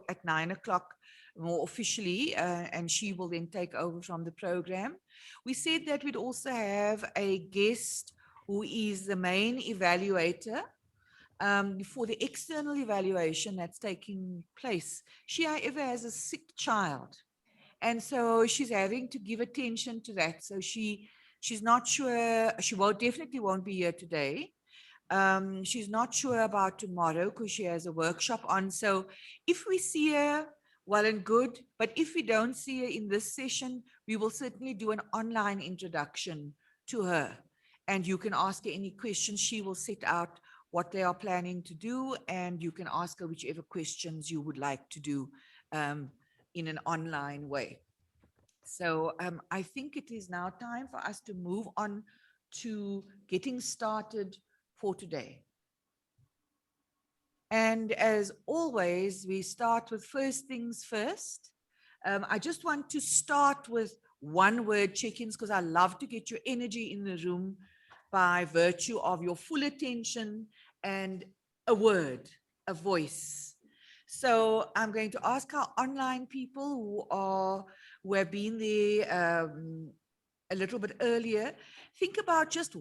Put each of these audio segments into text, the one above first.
at 9 o'clock more officially, and she will then take over from the program. We said that we'd also have a guest who is the main evaluator for the external evaluation that's taking place. She, however, has a sick child. And so she's having to give attention to that. So she's not sure, she definitely won't be here today. She's not sure about tomorrow because she has a workshop on. So if we see her, well and good. But if we don't see her in this session, we will certainly do an online introduction to her. And you can ask her any questions. She will set out what they are planning to do, and you can ask her whichever questions you would like to do in an online way. So I think it is now time for us to move on to getting started for today. And as always, we start with first things first. I just want to start with one word check-ins because I love to get your energy in the room by virtue of your full attention and a word, a voice. So I'm going to ask our online people who have been there a little bit earlier, think about just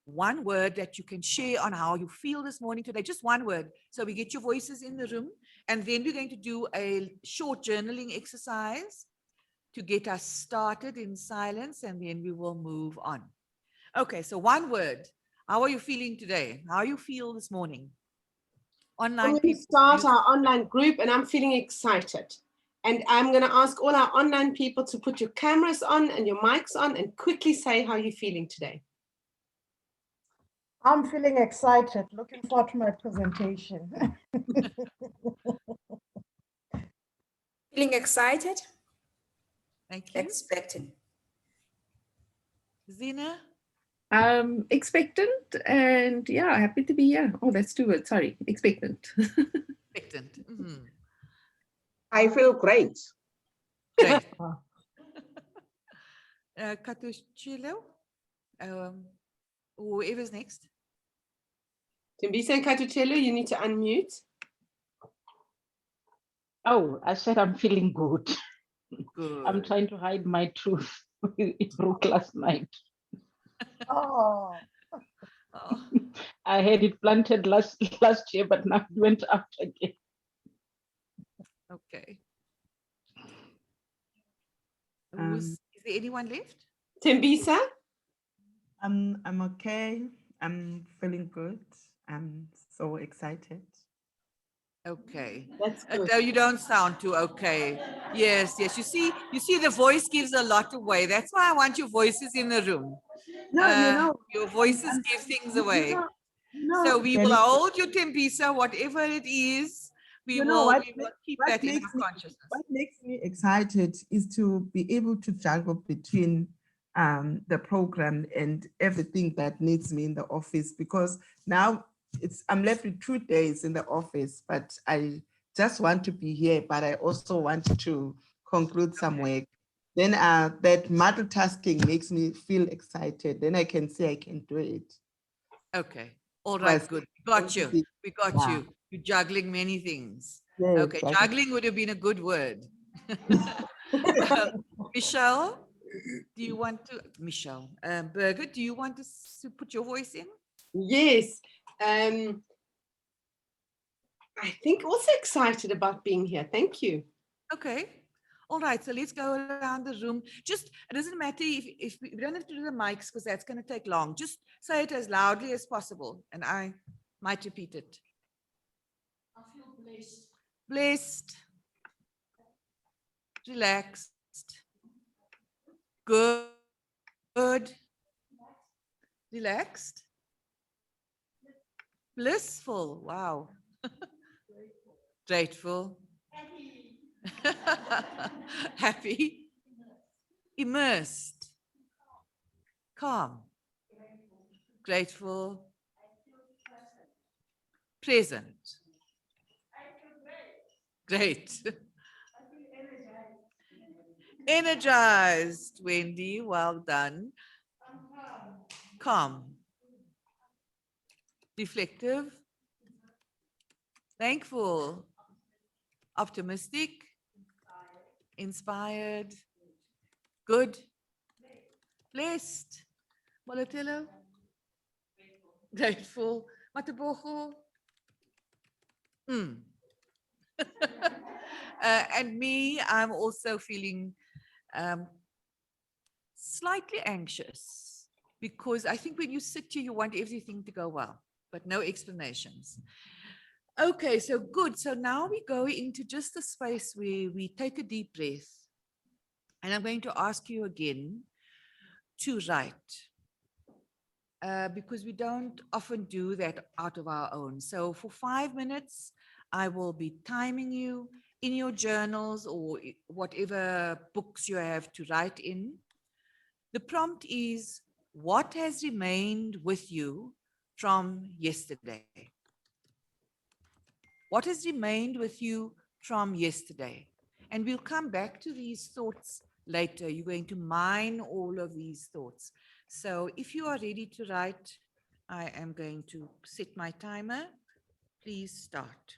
one word that you can share on how you feel this morning today, just one word. So we get your voices in the room, and then we're going to do a short journaling exercise to get us started in silence, and then we will move on. Okay, so one word. How are you feeling today? How you feel this morning? Online I'm going to start our online group, and I'm feeling excited. And I'm going to ask all our online people to put your cameras on and your mics on and quickly say how you're feeling today. I'm feeling excited, looking forward to my presentation. Feeling excited? Thank you. Expecting. Zina? Expectant and yeah, happy to be here. Oh, that's two words. Sorry, expectant. Expectant. Mm-hmm. I feel great. Great. Katushilo? Whoever's next. Tembisa and Katuchelo, you need to unmute. Oh, I said I'm feeling good. Good. I'm trying to hide my truth. It broke last night. Oh. I had it planted last year, but now it went out again. Okay. Is there anyone left? Tembisa? I'm okay. I'm feeling good. I'm so excited. Okay. That's good. No, you don't sound too okay. Yes, yes. You see, the voice gives a lot away. That's why I want your voices in the room. No, your voices give things away. So we will hold your Tembisa, whatever it is. We will keep that in our consciousness. What makes me excited is to be able to juggle between the program and everything that needs me in the office, because now I'm left with 2 days in the office, but I just want to be here, but I also want to conclude some work. Then that multitasking makes me feel excited. Then I can say I can do it. Okay. All right, good. We got you. We got you. You're juggling many things. Yes, okay, juggling would have been a good word. Michelle, do you want to, Birgit, do you want to put your voice in? Yes. I think also excited about being here. Thank you. Okay. All right, so let's go around the room. Just, it doesn't matter if we don't have to do the mics because that's going to take long. Just say it as loudly as possible, and I might repeat it. I feel blessed. Blessed. Relaxed. Good. Relaxed. Blissful. Wow. Grateful. Happy. Immersed. Calm. Grateful. Present. Great. Energized, Wendy. Well done. Calm. Reflective. Thankful. Optimistic, inspired, good, blessed, Molotelo, grateful, Matabogo. Mm. And me, I'm also feeling um, slightly anxious because I think when you sit here, you want everything to go well, but no explanations. Okay, so good. So now we go into just a space where we take a deep breath. And I'm going to ask you again to write because we don't often do that out of our own. So for 5 minutes, I will be timing you in your journals or whatever books you have to write in. The prompt is, what has remained with you from yesterday? What has remained with you from yesterday? And we'll come back to these thoughts later. You're going to mine all of these thoughts. So if you are ready to write, I am going to set my timer. Please start.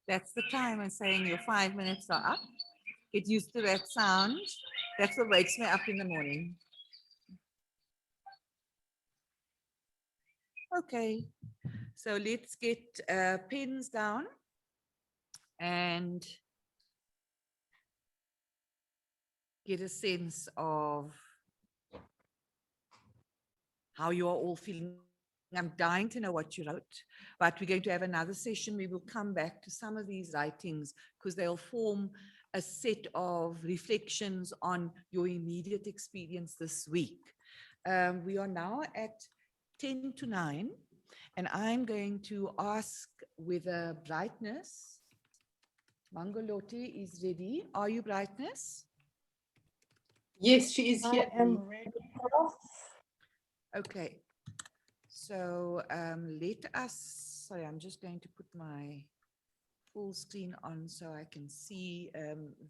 That's the time I'm saying your 5 minutes are up. Get used to that sound. That's what wakes me up in the morning. Okay, so let's get pens down and get a sense of how you are all feeling. I'm dying to know what you wrote, but we're going to have another session. We will come back to some of these writings because they'll form a set of reflections on your immediate experience this week. We are now at 10 to 9, and I'm going to ask whether Brightness, Mangolote is ready. Are you Brightness? Yes, she is I here. am ready, Prof. Okay. So let us, sorry, I'm just going to put my full screen on so I can see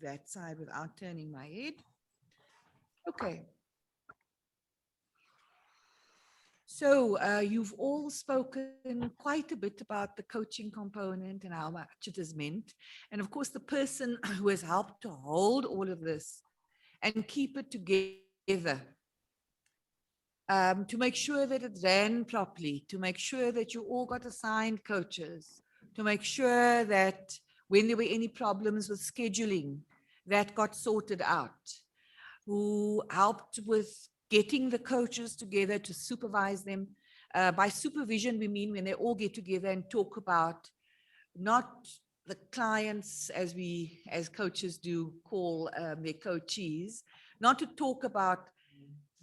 that side without turning my head. Okay. So you've all spoken quite a bit about the coaching component and how much it has meant. And of course, the person who has helped to hold all of this and keep it together, to make sure that it ran properly, to make sure that you all got assigned coaches, to make sure that when there were any problems with scheduling, that got sorted out, who helped with getting the coaches together to supervise them. By supervision, we mean when they all get together and talk about not the clients, as we as coaches do call their coachees, not to talk about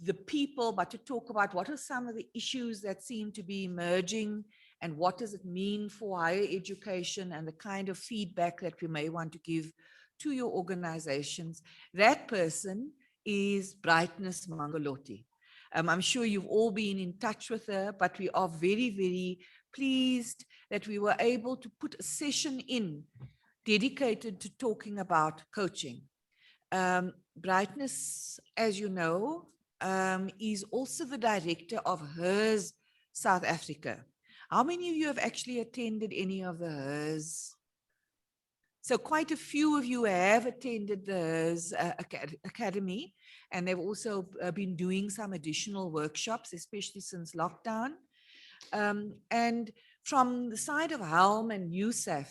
the people, but to talk about what are some of the issues that seem to be emerging and what does it mean for higher education and the kind of feedback that we may want to give to your organizations. That person is Brightness Mangolote. I'm sure you've all been in touch with her, but we are very, very pleased that we were able to put a session in dedicated to talking about coaching. Brightness, as you know, is also the director of HERS South Africa. How many of you have actually attended any of the HERS? So quite a few of you have attended the HERS Academy, and they've also been doing some additional workshops, especially since lockdown. And from the side of Helm and USAF,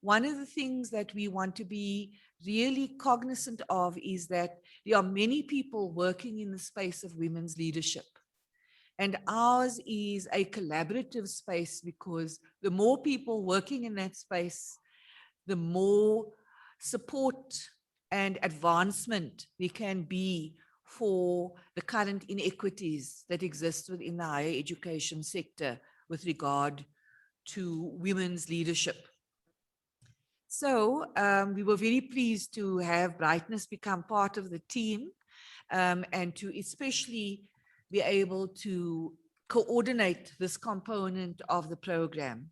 one of the things that we want to be really cognizant of is that there are many people working in the space of women's leadership. And ours is a collaborative space because the more people working in that space, the more support and advancement there can be for the current inequities that exist within the higher education sector with regard to women's leadership. So we were very pleased to have Brightness become part of the team and to especially be able to coordinate this component of the program.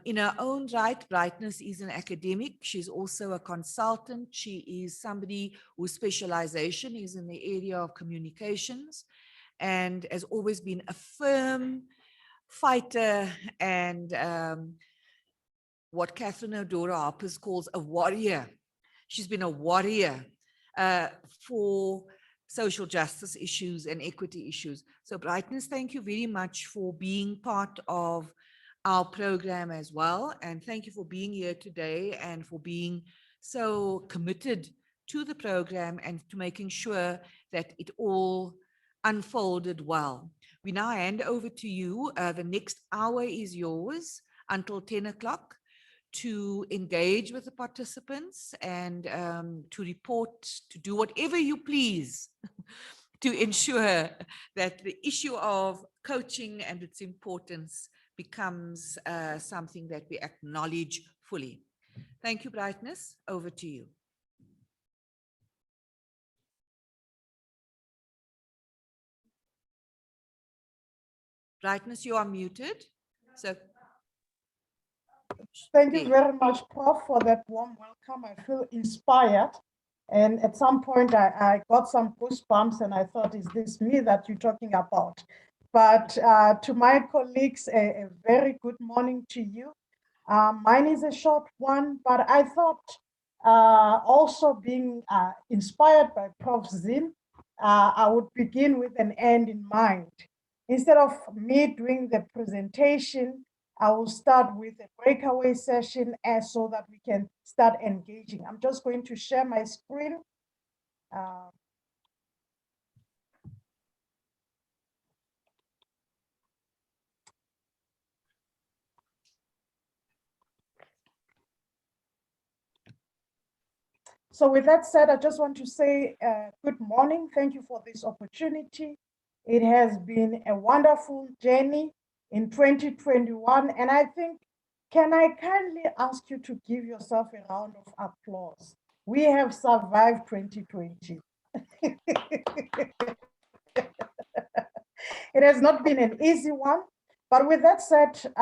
In her own right, Brightness is an academic. She's also a consultant. She is somebody whose specialization is in the area of communications and has always been a firm fighter and what Catherine O'Dora Harpers calls a warrior. She's been a warrior for social justice issues and equity issues. So Brightness, thank you very much for being part of our program as well. And thank you for being here today and for being so committed to the program and to making sure that it all unfolded well. We now hand over to you. The next hour is yours until 10 o'clock to engage with the participants and to report, to do whatever you please to ensure that the issue of coaching and its importance becomes something that we acknowledge fully. Thank you, Brightness. Over to you. Brightness, you are muted. So Thank you very much, Prof, for that warm welcome. I feel inspired. And at some point, I got some goosebumps and I thought, is this me that you're talking about? But to my colleagues, a very good morning to you. Mine is a short one, but I thought also being inspired by Prof. Zim, I would begin with an end in mind. Instead of me doing the presentation, I will start with a breakaway session so that we can start engaging. I'm just going to share my screen. So with that said, I just want to say good morning. Thank you for this opportunity. It has been a wonderful journey in 2021. And I think, can I kindly ask you to give yourself a round of applause? We have survived 2020. It has not been an easy one. But with that said,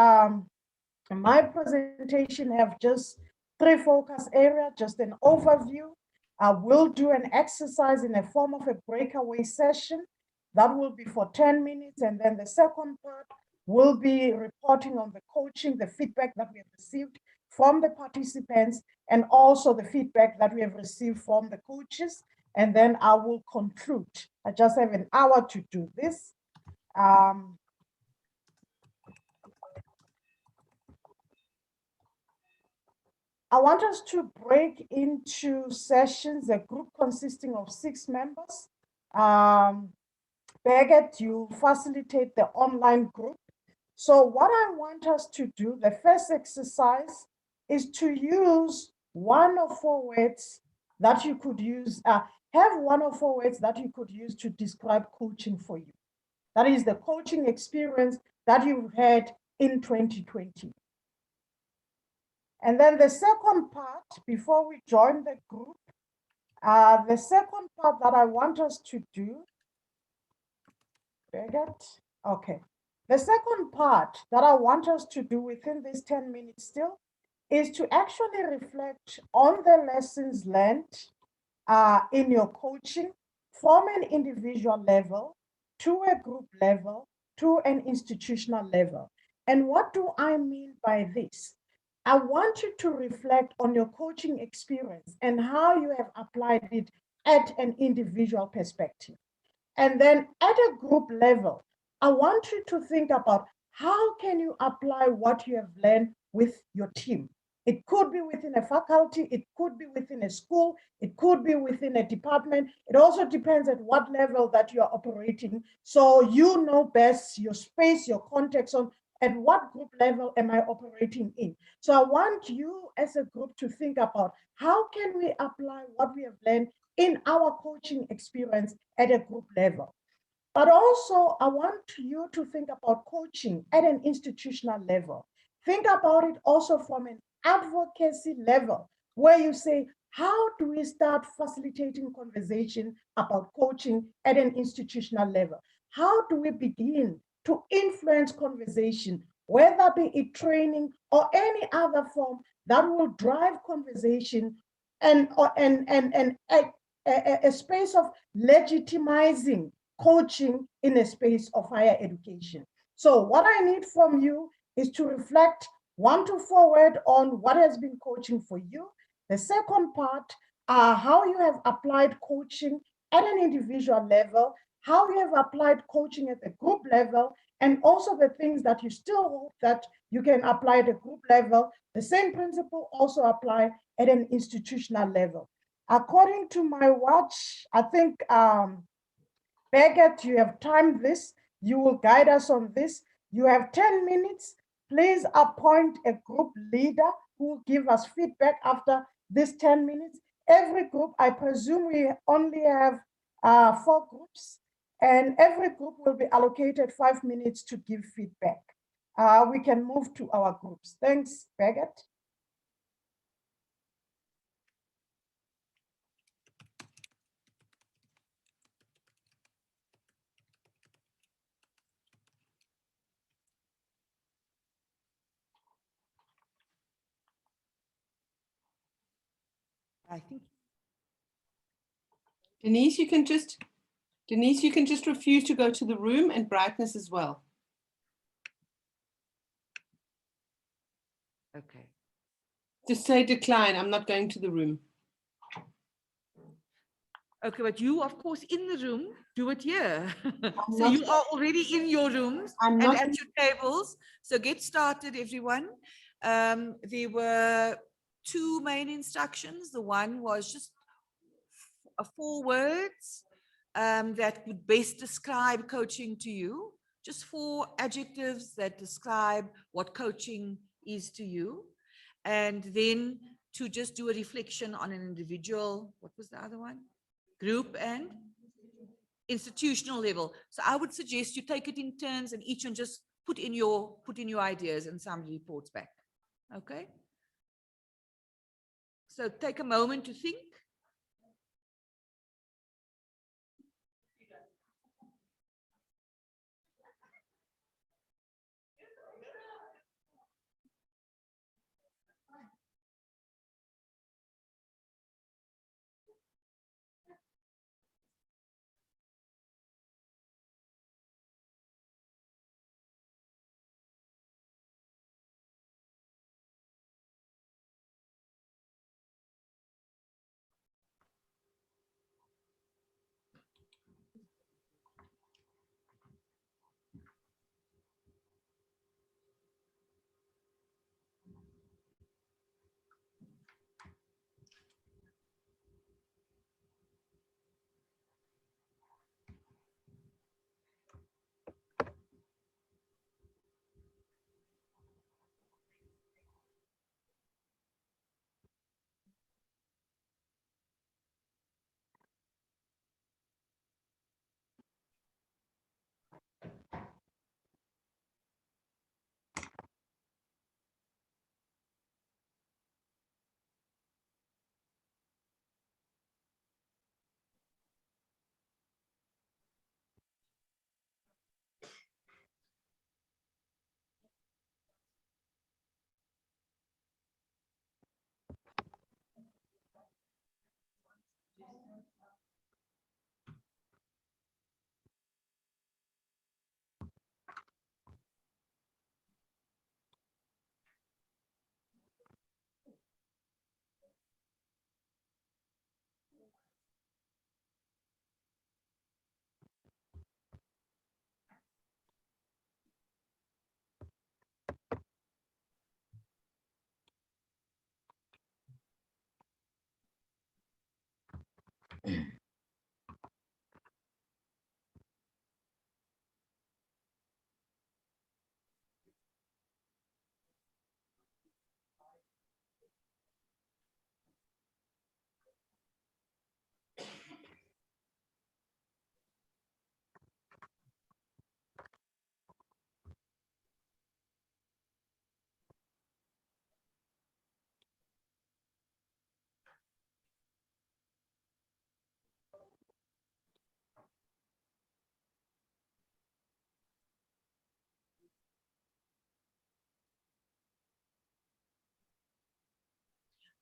my presentation have just 3 focus areas, just an overview. I will do an exercise in the form of a breakaway session. That will be for 10 minutes. And then the second part will be reporting on the coaching, the feedback that we have received from the participants, and also the feedback that we have received from the coaches. And then I will conclude. I just have an hour to do this. I want us to break into sessions, a group consisting of 6 members. Beget, you facilitate the online group. So what I want us to do, the first exercise is to use 1 or 4 words that you could use, have 1 or 4 words that you could use to describe coaching for you. That is the coaching experience that you've had in 2020. And then the second part, before we join the group, the second part that I want us to do, okay. The second part that I want us to do within this 10 minutes still is to actually reflect on the lessons learned in your coaching from an individual level to a group level to an institutional level. And what do I mean by this? I want you to reflect on your coaching experience and how you have applied it at an individual perspective. And then at a group level, I want you to think about how can you apply what you have learned with your team. It could be within a faculty, it could be within a school, it could be within a department. It also depends at what level that you're operating. So you know best your space, your context on at what group level am I operating in. So I want you as a group to think about how can we apply what we have learned in our coaching experience at a group level. But also, I want you to think about coaching at an institutional level. Think about it also from an advocacy level, where you say, how do we start facilitating conversation about coaching at an institutional level? How do we begin to influence conversation, whether be it training or any other form that will drive conversation and a space of legitimizing coaching in a space of higher education. So what I need from you is to reflect 1 to 4 words on what has been coaching for you. The second part, how you have applied coaching at an individual level, how you have applied coaching at the group level, and also the things that you still hope that you can apply at the group level. The same principle also apply at an institutional level. According to my watch, I think, Beget, you have timed this. You will guide us on this. You have 10 minutes. Please appoint a group leader who will give us feedback after this 10 minutes. Every group, I presume we only have 4 groups, and every group will be allocated 5 minutes to give feedback. We can move to our groups. Thanks, Beget. I think Denise, you can just refuse to go to the room and brightness as well. Okay. Just say decline. I'm not going to the room. Okay, but you, of course, in the room, do it here. So not- you are already in your rooms I'm and not at your tables. So get started, everyone. There were two main instructions. The one was just 4 words that would best describe coaching to you. Just 4 adjectives that describe what coaching is to you. And then to just do a reflection on an individual, what was the other one? Group and institutional level. So I would suggest you take it in turns and each one just put in your ideas and somebody reports back. Okay. So take a moment to think.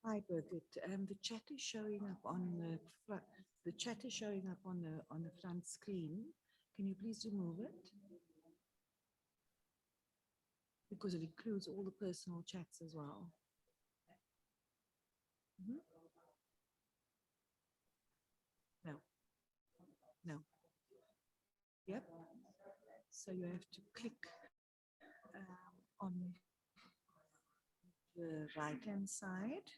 Hi, Birgit. The chat is showing up on the front. The chat is showing up on the front screen. Can you please remove it? Because it includes all the personal chats as well. Mhm. No. No. Yep. So you have to click on the right-hand side.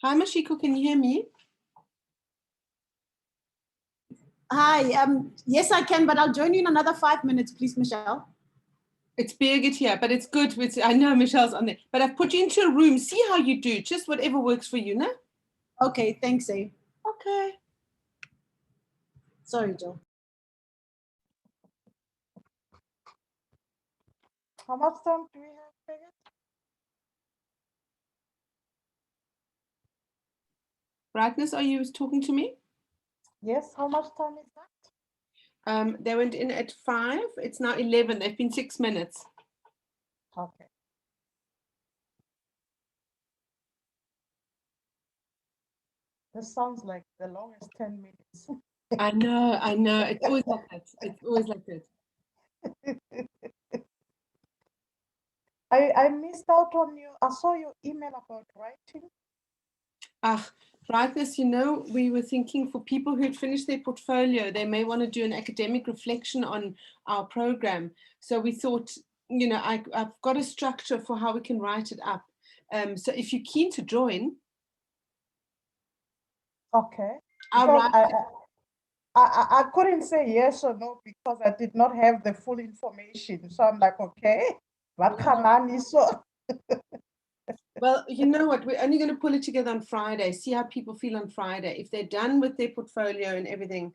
Hi, Mashiko, can you hear me? Hi, yes, I can, but I'll join you in another 5 minutes, please, Michelle. It's Birgit here, but it's good. I know Michelle's on there, but I've put you into a room. See how you do. Just whatever works for you, no? Okay, thanks, eh? Okay. Sorry, Joe. How much time do we have, Megan? Brightness, are you talking to me? Yes, how much time is that? They went in at 5. It's now 11. They've been 6 minutes. Okay. This sounds like the longest 10 minutes. I know. It's always like that. It's always like that. I missed out on you. I saw your email about writing. Brightness, we were thinking for people who had finished their portfolio, they may want to do an academic reflection on our program. So we thought, I've got a structure for how we can write it up. So if you're keen to join. Okay. I'll I couldn't say yes or no because I did not have the full information. So I'm like, okay, what can I so? Well, you know what? We're only going to pull it together on Friday. See how people feel on Friday. If they're done with their portfolio and everything.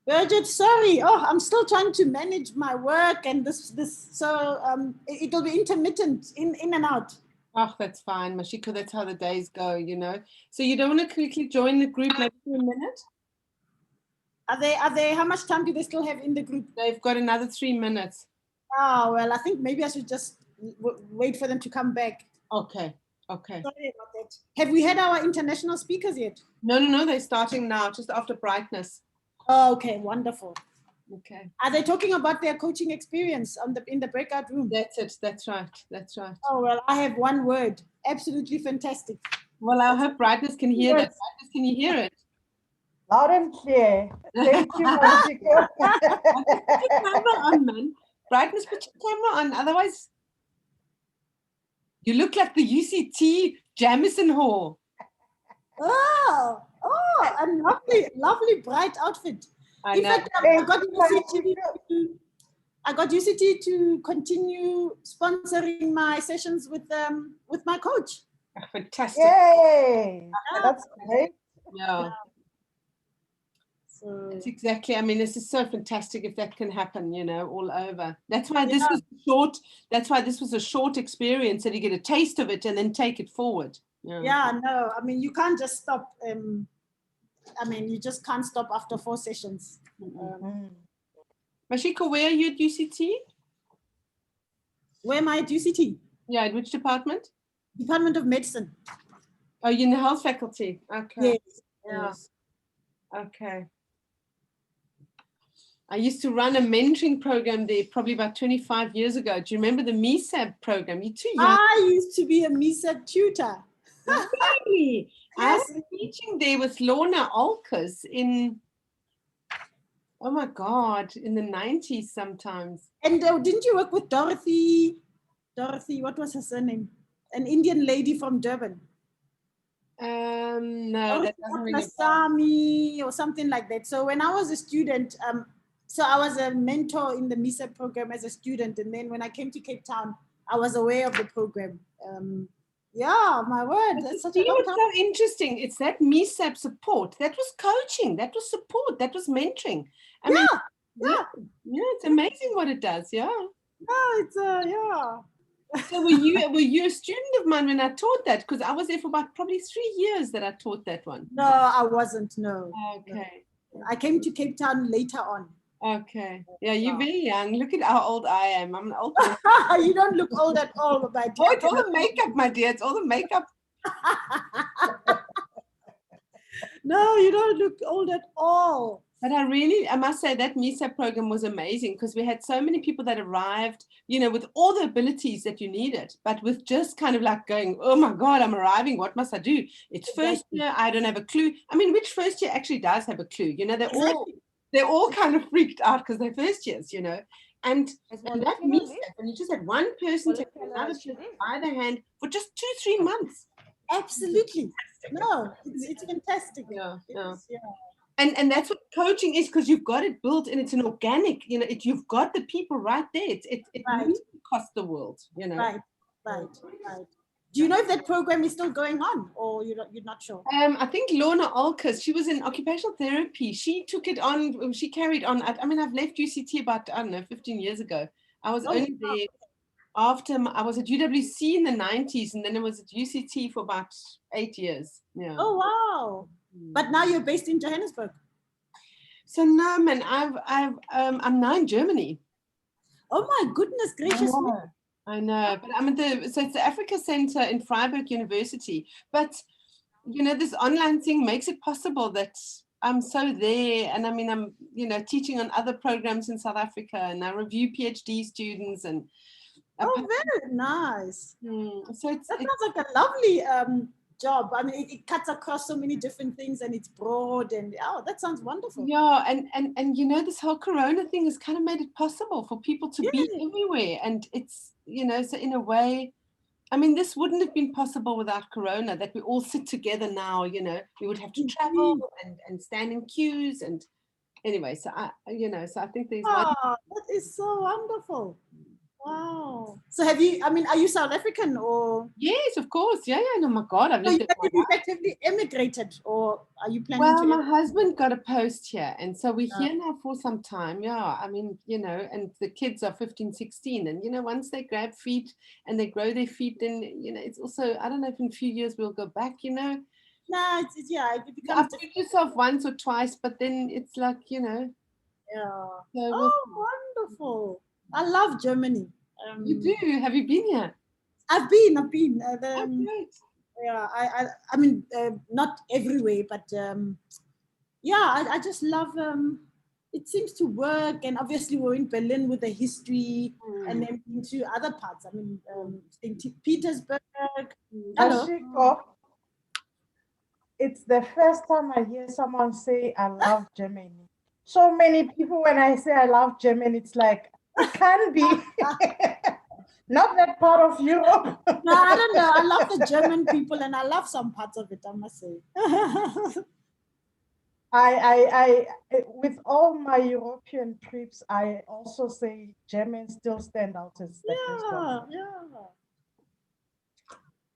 Birgit, sorry. Oh, I'm still trying to manage my work and this. So it'll be intermittent, in and out. Oh, that's fine, Mashiko. That's how the days go, So you don't want to quickly join the group maybe for a minute? Are they? How much time do they still have in the group? They've got another 3 minutes. Oh, well, I think maybe I should just wait for them to come back. Okay. Sorry about that. Have we had our international speakers yet? No. They're starting now, just after brightness. Oh, okay, wonderful. Okay. Are they talking about their coaching experience in the breakout room? That's it. That's right. Oh, well, I have one word. Absolutely fantastic. Well, I hope brightness can hear that. Brightness, can you hear it? Loud and clear. Thank you, Mashiko. Put your camera on, man. Brightness, put your camera on. Otherwise, you look like the UCT Jamison Hall. Oh, a lovely bright outfit. I In know. fact, I got UCT to continue sponsoring my sessions with my coach. Fantastic. Yay! That's great. Yeah. So, That's exactly. I mean, this is so fantastic if that can happen, all over. That's why this was short. That's why this was a short experience, so you get a taste of it and then take it forward. yeah, no, I mean, you can't just stop. You just can't stop after 4 sessions. Mashiko, where are you at UCT? Where am I at UCT? Yeah, at which department? Department of Medicine. Oh, you're in the health faculty. Okay. Yes. Yeah. Okay. I used to run a mentoring program there probably about 25 years ago. Do you remember the MESAB program? You're too young. I used to be a MESAB tutor. Really? I was teaching there with Lorna Alkers in, oh my God, in the 90s sometimes. And didn't you work with Dorothy, what was her surname? An Indian lady from Durban. No, that doesn't really Sami or something like that. So when I was a student, so I was a mentor in the MESAB program as a student. And then when I came to Cape Town, I was aware of the program. Yeah, my word, But that's such a you know long what's time. so interesting? It's that MESAP support. That was coaching. That was support. That was mentoring. I mean, Yeah. it's amazing what it does. Yeah. Yeah, it's yeah. So were you a student of mine when I taught that? Because I was there for about probably 3 years that I taught that one. No, I wasn't. No. Okay. I came to Cape Town later on. Okay. Yeah, you're very young. Look at how old I am. I'm an old woman. You don't look old at all, my dear. Oh, it's all the makeup, my dear. It's all the makeup. No, you don't look old at all. But I must say that MESA program was amazing because we had so many people that arrived, with all the abilities that you needed, but with just kind of like going, oh my God, I'm arriving. What must I do? It's first year. I don't have a clue. I mean, which first year actually does have a clue? They're all kind of freaked out because they're first years, And that MESA, and you just had one person take another person by the hand for just 2-3 months. Absolutely. No, it's fantastic. Yeah. Yeah. And that's what coaching is, because you've got it built and it's an organic, you've got the people right there. It Right. needs to cost the world, Right. Do you know if that program is still going on, or you're not sure? I think Lorna Alkes, she was in occupational therapy. She took it on, she carried on. I mean, I've left UCT about, 15 years ago. I was only there after I was at UWC in the 90s, and then I was at UCT for about 8 years. Yeah. Oh, wow. But now you're based in Johannesburg. So no, man, I'm now in Germany. Oh my goodness gracious me. I know, but I'm so it's the Africa Center in Freiburg University. But this online thing makes it possible that I'm so there, and I mean, I'm teaching on other programs in South Africa, and I review PhD students, and very nice. So that sounds like a lovely job. I mean, it cuts across so many different things, and it's broad, and that sounds wonderful. Yeah, and this whole Corona thing has kind of made it possible for people to be everywhere, and it's so in a way, I mean, this wouldn't have been possible without Corona, that we all sit together now. We would have to travel and stand in queues, and anyway, so I think there's one. That is so wonderful. Wow. So are you South African, or? Yes, of course. Yeah. No, my God, I've lived there. You effectively emigrated, or are you planning to? Well, my husband got a post here, and so we're here now for some time. Yeah, I mean, and the kids are 15, 16, and once they grab feet and they grow their feet, then it's also, I don't know if in a few years we'll go back. No, it becomes. You put yourself once or twice, but then it's like Yeah. So wonderful. I love Germany. You do? Have you been here? I've been. Great. Yeah, I mean, not everywhere, but yeah, I just love. It seems to work, and obviously we're in Berlin with the history, and then into other parts. I mean, St. Petersburg. Ashiko, it's the first time I hear someone say, I love Germany. So many people, when I say I love Germany, it's like, it can be. Not that part of Europe. No, I don't know. I love the German people, and I love some parts of it, I must say. I with all my European trips, I also say Germans still stand out as the best one. Yeah.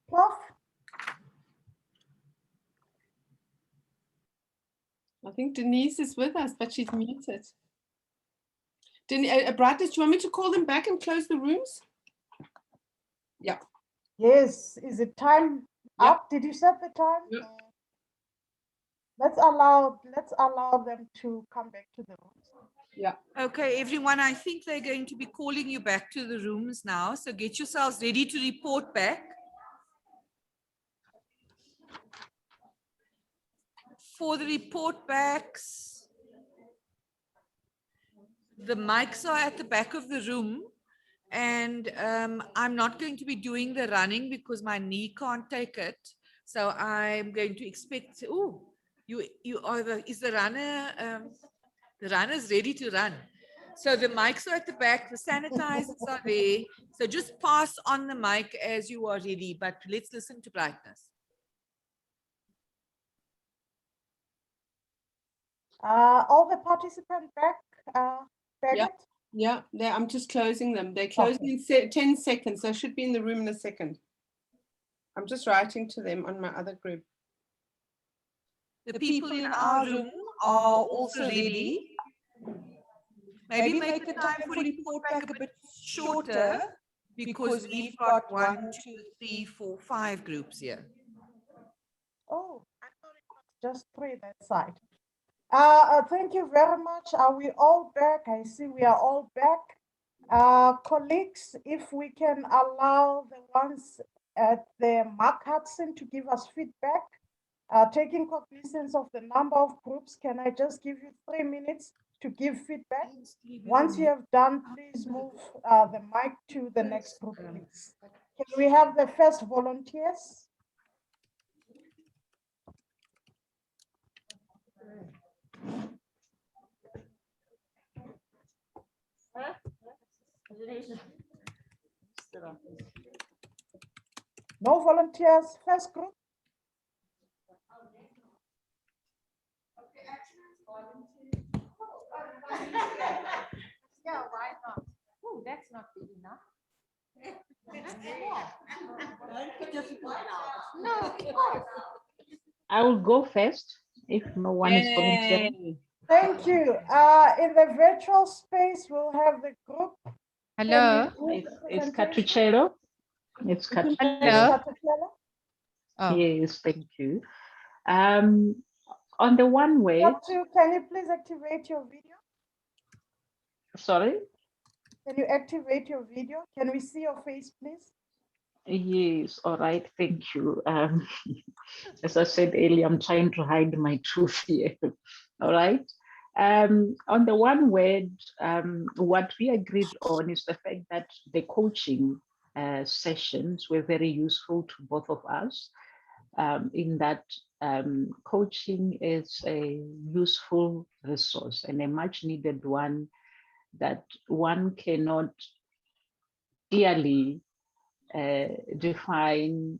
Prof? I think Denise is with us, but she's muted. Brightness, do you want me to call them back and close the rooms? Yeah. Yes. Is it time up? Did you set the time? Yeah. Let's allow them to come back to the rooms. Yeah. Okay, everyone, I think they're going to be calling you back to the rooms now. So get yourselves ready to report back. For the report backs, the mics are at the back of the room, and I'm not going to be doing the running because my knee can't take it. So I'm going to expect, is the runner's ready to run. So the mics are at the back, the sanitizers are there. So just pass on the mic as you are ready, but let's listen to Brightness. All the participants back? Yeah. Yeah, I'm just closing them. They're closing in 10 seconds. So I should be in the room in a second. I'm just writing to them on my other group. The people in our room are also ready. Maybe make the time for report back a bit shorter because we've got 1, 2, 3, 4, 5 groups here. Oh, I thought it was just 3 that side. Thank you very much. Are we all back? I see we are all back. Colleagues, if we can allow the ones at the Mark Hudson to give us feedback, taking cognizance of the number of groups, can I just give you 3 minutes to give feedback? Once you have done, please move the mic to the next group, please. Can we have the first volunteers? No volunteers, first group? Yeah, why not? Oh, that's not big enough. No, of course. I will go first if no one is volunteering. Thank you. In the virtual space, we'll have the group. Hello. It's Catuccello. It's Hello. Catuccello. Yes, thank you. On the one way. Can you please activate your video? Sorry? Can you activate your video? Can we see your face, please? Yes, all right, thank you. As I said earlier, I'm trying to hide my truth here. All right. On the one word, what we agreed on is the fact that the coaching sessions were very useful to both of us, in that coaching is a useful resource and a much needed one that one cannot clearly define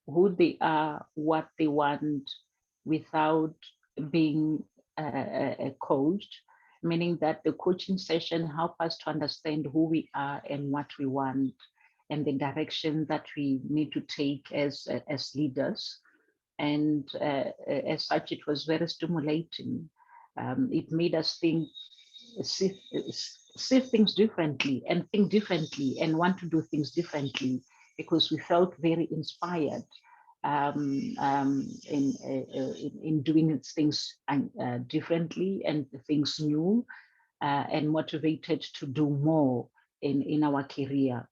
who they are, what they want, without being coached, meaning that the coaching session help us to understand who we are and what we want and the direction that we need to take as leaders. And as such, it was very stimulating. It made us think, see things differently and think differently and want to do things differently, because we felt very inspired in doing things differently and things new, and motivated to do more in our career.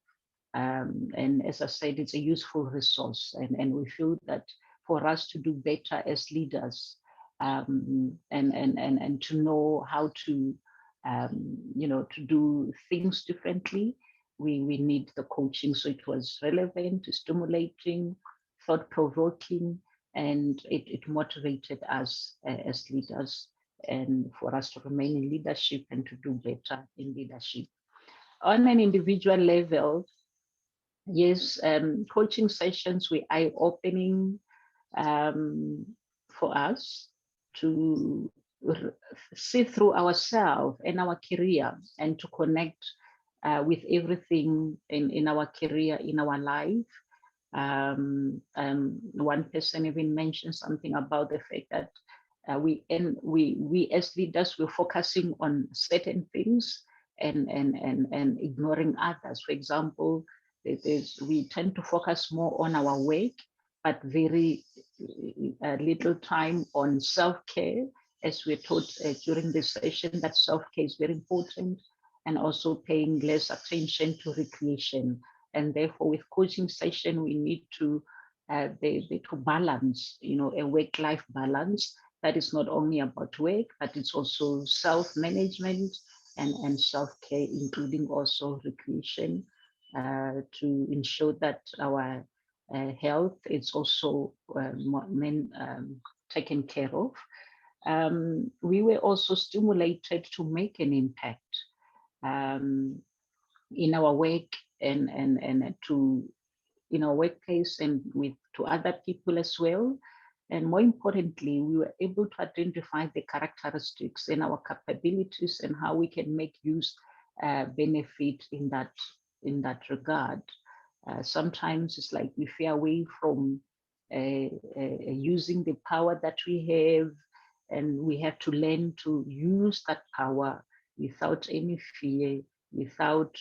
And as I said, it's a useful resource, and we feel that for us to do better as leaders, and to know how to to do things differently, we need the coaching. So it was relevant, stimulating, thought-provoking, and it motivated us as leaders, and for us to remain in leadership and to do better in leadership. On an individual level, yes, coaching sessions were eye-opening for us to see through ourselves and our career, and to connect with everything in our career, in our life. One person even mentioned something about the fact that we as leaders, we're focusing on certain things and ignoring others. For example, we tend to focus more on our work, but very little time on self-care, as we're taught during this session that self-care is very important, and also paying less attention to recreation. And therefore, with coaching session, we need to to balance, a work-life balance that is not only about work, but it's also self-management and self-care, including also recreation, to ensure that our health is also taken care of. We were also stimulated to make an impact in our work and to in our workplace and to other people as well. And more importantly, we were able to identify the characteristics and our capabilities and how we can make use benefit in that regard. Sometimes it's like we fear away from using the power that we have, and we have to learn to use that power without any fear, without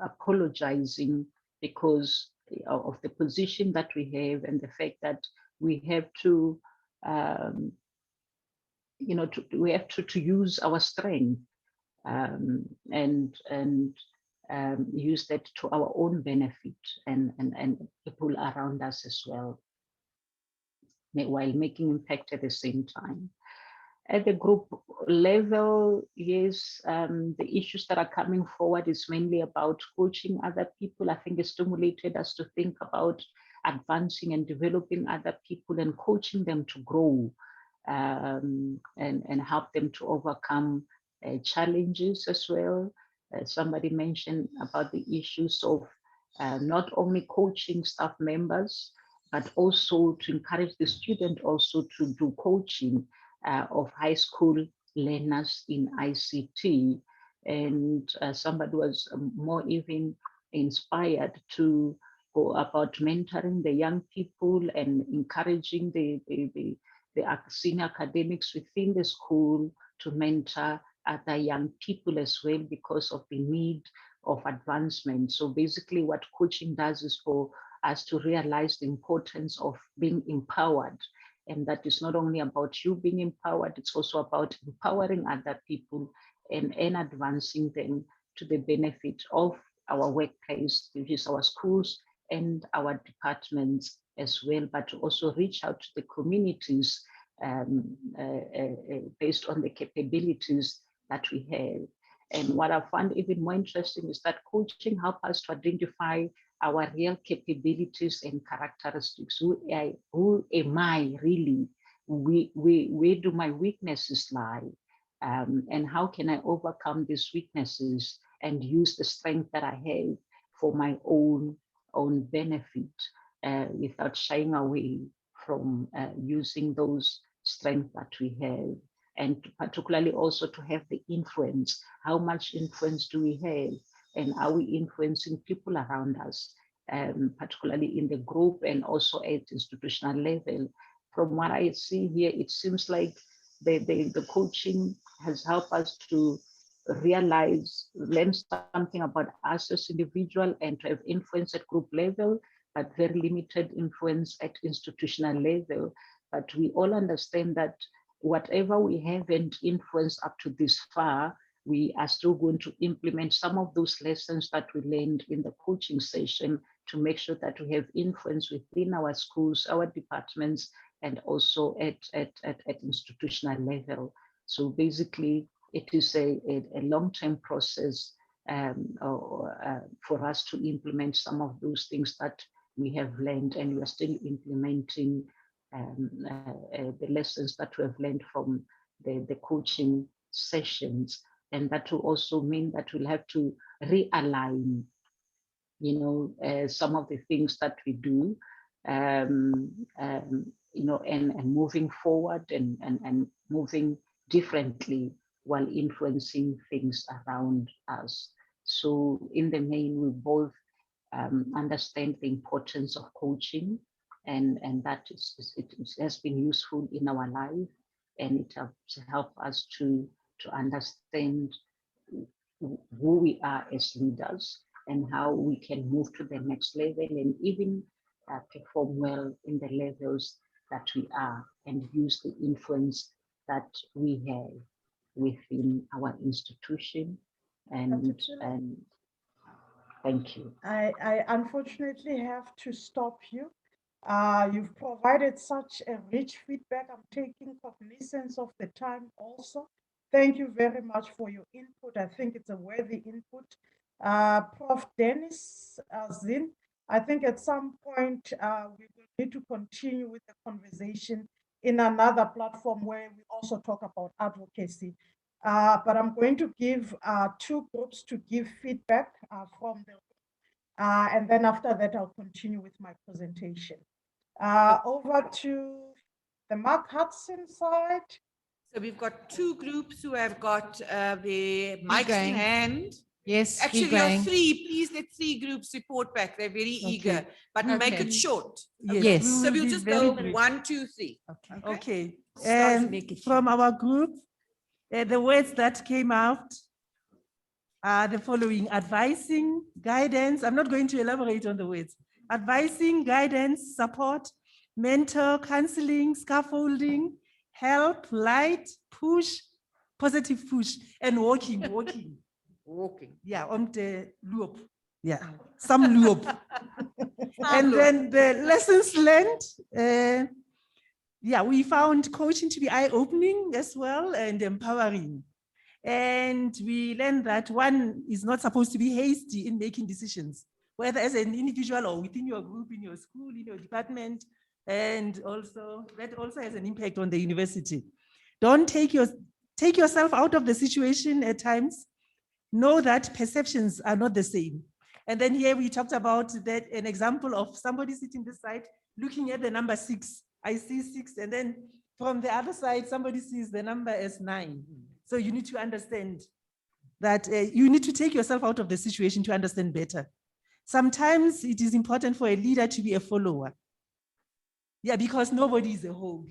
apologizing, because of the position that we have and the fact that we have to, we have to use our strength, and use that to our own benefit and people around us as well, while making impact at the same time. At the group level, yes, the issues that are coming forward is mainly about coaching other people. I think it stimulated us to think about advancing and developing other people and coaching them to grow, and help them to overcome challenges as well. Somebody mentioned about the issues of not only coaching staff members, but also to encourage the student also to do coaching of high school learners in ICT. And somebody was more even inspired to go about mentoring the young people and encouraging the senior academics within the school to mentor other young people as well, because of the need of advancement. So basically what coaching does is for us to realize the importance of being empowered. And that is not only about you being empowered, it's also about empowering other people and advancing them to the benefit of our workplace, which is our schools and our departments as well, but to also reach out to the communities based on the capabilities that we have. And what I find even more interesting is that coaching helps us to identify our real capabilities and characteristics. Who am I really? Where do my weaknesses lie? And how can I overcome these weaknesses and use the strength that I have for my own benefit, without shying away from using those strengths that we have, and particularly also to have the influence. How much influence do we have? And are we influencing people around us, particularly in the group and also at institutional level? From what I see here, it seems like the coaching has helped us to learn something about us as individual and to have influence at group level, but very limited influence at institutional level. But we all understand that whatever we haven't influenced up to this far, we are still going to implement some of those lessons that we learned in the coaching session to make sure that we have influence within our schools, our departments, and also at institutional level. So basically, it is a long-term process for us to implement some of those things that we have learned, and we are still implementing the lessons that we have learned from the coaching sessions. And that will also mean that we'll have to realign, some of the things that we do, and moving forward and moving differently while influencing things around us. So in the main, we both understand the importance of coaching, and that it has been useful in our life, and it helps us to understand who we are as leaders and how we can move to the next level and even perform well in the levels that we are, and use the influence that we have within our institution. And thank you. I unfortunately have to stop you. You've provided such a rich feedback. I'm taking cognizance of the time also. Thank you very much for your input. I think it's a worthy input. Prof. Dennis Zin, I think at some point we will need to continue with the conversation in another platform where we also talk about advocacy. But I'm going to give two groups to give feedback from the and then after that, I'll continue with my presentation. Over to the Mark Hudson side. So we've got two groups who have got their mics in hand. Yes, we're Actually, your going. three, please let 3 groups report back. They're very eager, but make Okay. it short. Yes. So we'll be just very go brief. 1, 2, 3. Okay. Start, make it From our group, the words that came out are the following: advising, guidance. I'm not going to elaborate on the words. Advising, guidance, support, mentor, counseling, scaffolding, help, light, push, positive push, and walking. Walking. Yeah, on the loop. Yeah, some loop. And then the lessons learned. Yeah, we found coaching to be eye-opening as well and empowering. And we learned that one is not supposed to be hasty in making decisions, whether as an individual or within your group, in your school, in your department, and also that also has an impact on the university. Don't take yourself out of the situation at times. Know that perceptions are not the same. And then here we talked about that, an example of somebody sitting this side, looking at the number 6. I see 6, and then from the other side, somebody sees the number as 9. So you need to understand that you need to take yourself out of the situation to understand better. Sometimes it is important for a leader to be a follower. Yeah, because nobody is a whole.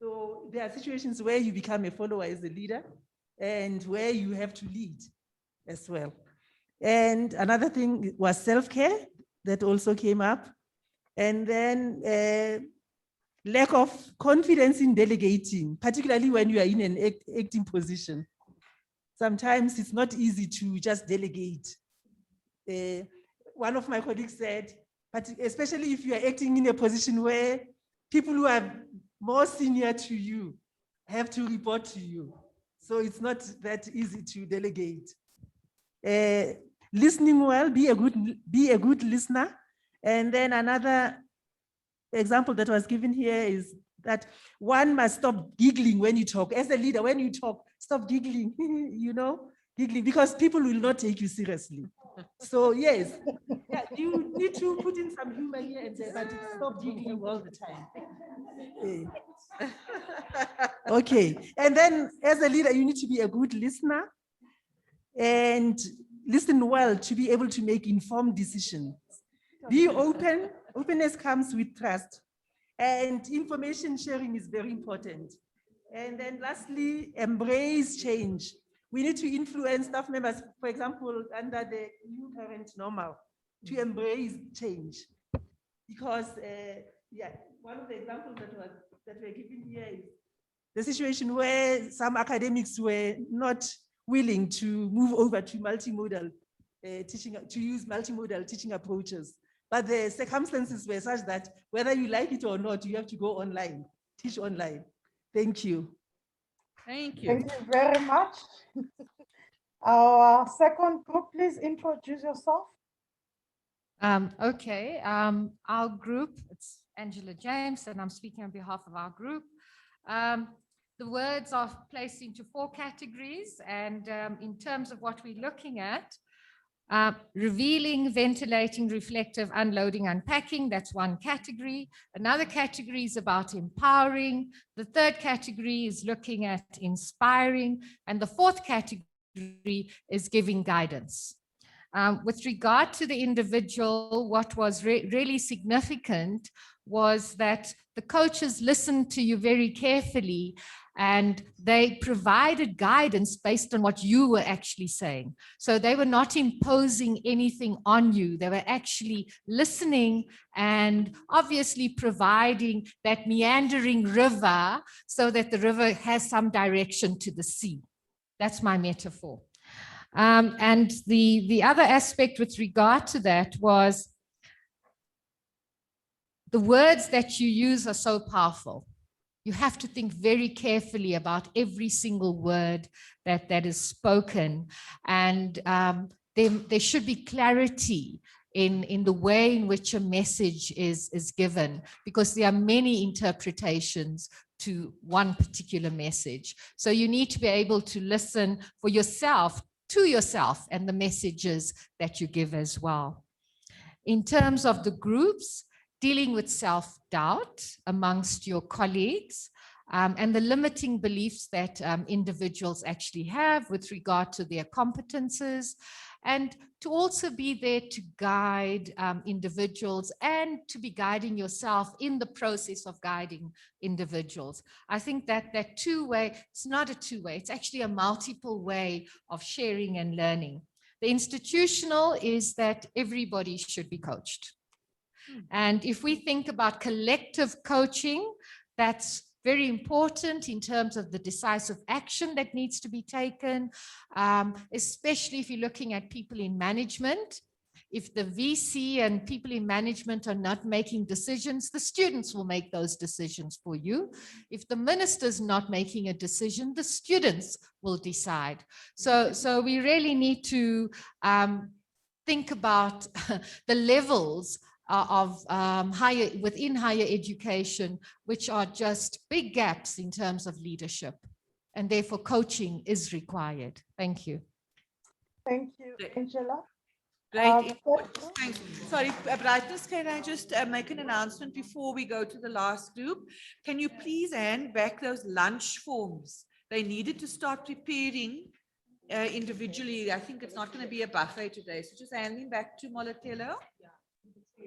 So there are situations where you become a follower as a leader and where you have to lead as well. And another thing was self-care that also came up. And then lack of confidence in delegating, particularly when you are in an acting position. Sometimes it's not easy to just delegate. One of my colleagues said, but especially if you are acting in a position where people who are more senior to you have to report to you. So it's not that easy to delegate. Listening well, be a good listener. And then another example that was given here is that one must stop giggling when you talk. As a leader, when you talk, stop giggling, giggling, because people will not take you seriously. So yes, yeah, you need to put in some humor here and there, but stop giggling all the time. Okay, and then as a leader, you need to be a good listener and listen well to be able to make informed decisions. Be open. Openness comes with trust. And information sharing is very important. And then lastly, embrace change. We need to influence staff members, for example, under the new current normal, to embrace change. Because, yeah, one of the examples that were given here is the situation where some academics were not willing to move over to multimodal teaching, to use multimodal teaching approaches. But the circumstances were such that whether you like it or not, you have to go online, teach online. Thank you. Thank you. Thank you very much. Our second group, please introduce yourself. Okay, our group, it's Angela James, and I'm speaking on behalf of our group. The words are placed into 4 categories, and in terms of what we're looking at, revealing, ventilating, reflective, unloading, unpacking, that's one category. Another category is about empowering. The third category is looking at inspiring. And the fourth category is giving guidance. With regard to the individual, what was really significant was that the coaches listened to you very carefully and they provided guidance based on what you were actually saying. So they were not imposing anything on you. They were actually listening and obviously providing that meandering river so that the river has some direction to the sea. That's my metaphor. And the other aspect with regard to that was the words that you use are so powerful. You have to think very carefully about every single word that is spoken. And there should be clarity in the way in which a message is given, because there are many interpretations to one particular message. So you need to be able to listen for yourself, to yourself, and the messages that you give as well. In terms of the groups, dealing with self-doubt amongst your colleagues, and the limiting beliefs that individuals actually have with regard to their competences, and to also be there to guide individuals and to be guiding yourself in the process of guiding individuals. I think that that two-way, it's not a two-way, it's actually a multiple way of sharing and learning. The institutional is that everybody should be coached. And if we think about collective coaching, that's very important in terms of the decisive action that needs to be taken, especially if you're looking at people in management. If the VC and people in management are not making decisions, the students will make those decisions for you. If the minister's not making a decision, the students will decide. So we really need to think about the levels of within higher education, which are just big gaps in terms of leadership. And therefore coaching is required. Thank you. Thank you, Angela. Great. Thanks. Sorry, Brightness, can I just make an announcement before we go to the last group? Can you please hand back those lunch forms? They needed to start preparing individually. I think it's not going to be a buffet today. So just hand them back to Molotelo.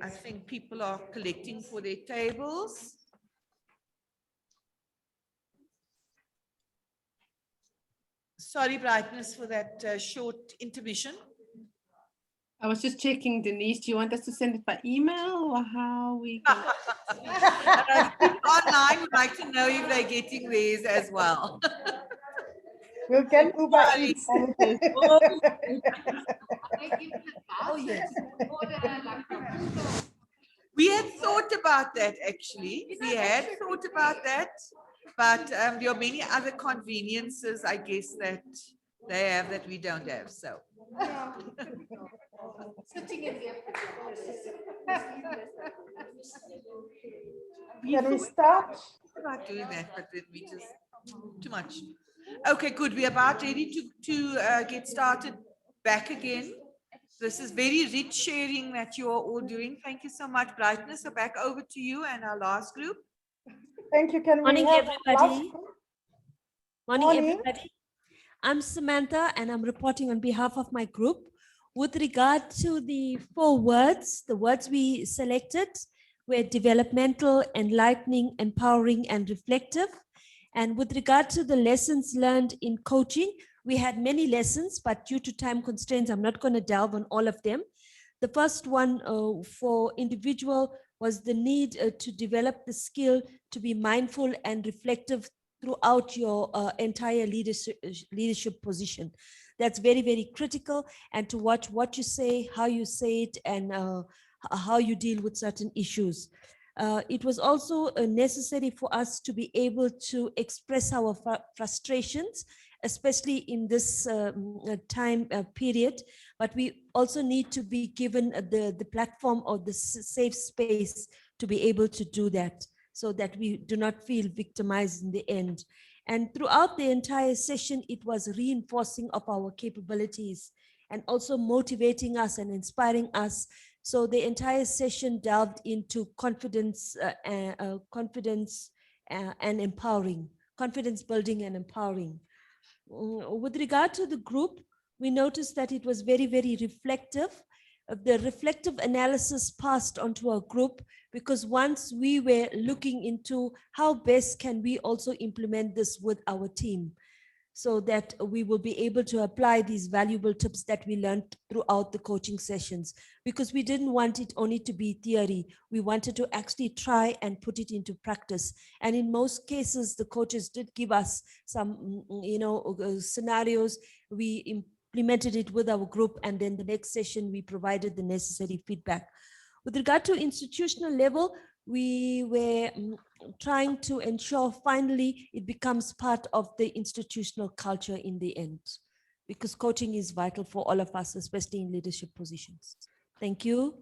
I think people are collecting for their tables. Sorry, Brightness, for that short intermission. I was just checking, Denise, do you want us to send it by email or how we can? Online, we'd like to know if they're getting theirs as well. We'll get Uber Eats. Oh, yes. We had thought about that, actually. We had thought about that, but there are many other conveniences, I guess, that they have that we don't have. So. Sitting in there. Can we start? About doing that, but then we just too much. Okay, good. We're about ready to get started back again. This is very rich sharing that you are all doing. Thank you so much, Brightness. So back over to you and our last group. Thank you. Can we Morning, have everybody. Morning, Morning. everybody. I'm Samantha, and I'm reporting on behalf of my group. With regard to the 4 words, the words we selected were developmental, enlightening, empowering, and reflective. And with regard to the lessons learned in coaching, we had many lessons, but due to time constraints, I'm not going to delve on all of them. The first one for individual was the need to develop the skill to be mindful and reflective throughout your entire leadership position. That's very, very critical, and to watch what you say, how you say it, and how you deal with certain issues. It was also necessary for us to be able to express our frustrations, especially in this time period, but we also need to be given the platform or the safe space to be able to do that, so that we do not feel victimized in the end. And throughout the entire session, it was reinforcing of our capabilities and also motivating us and inspiring us. So the entire session delved into confidence, and empowering, confidence building and empowering. With regard to the group, we noticed that it was very, very reflective. The reflective analysis passed onto our group, because once we were looking into how best can we also implement this with our team, so that we will be able to apply these valuable tips that we learned throughout the coaching sessions, because we didn't want it only to be theory. We wanted to actually try and put it into practice. And in most cases, the coaches did give us some, scenarios. We implemented it with our group, and then the next session, we provided the necessary feedback. With regard to institutional level, we were trying to ensure finally it becomes part of the institutional culture in the end, because coaching is vital for all of us, especially in leadership positions. Thank you.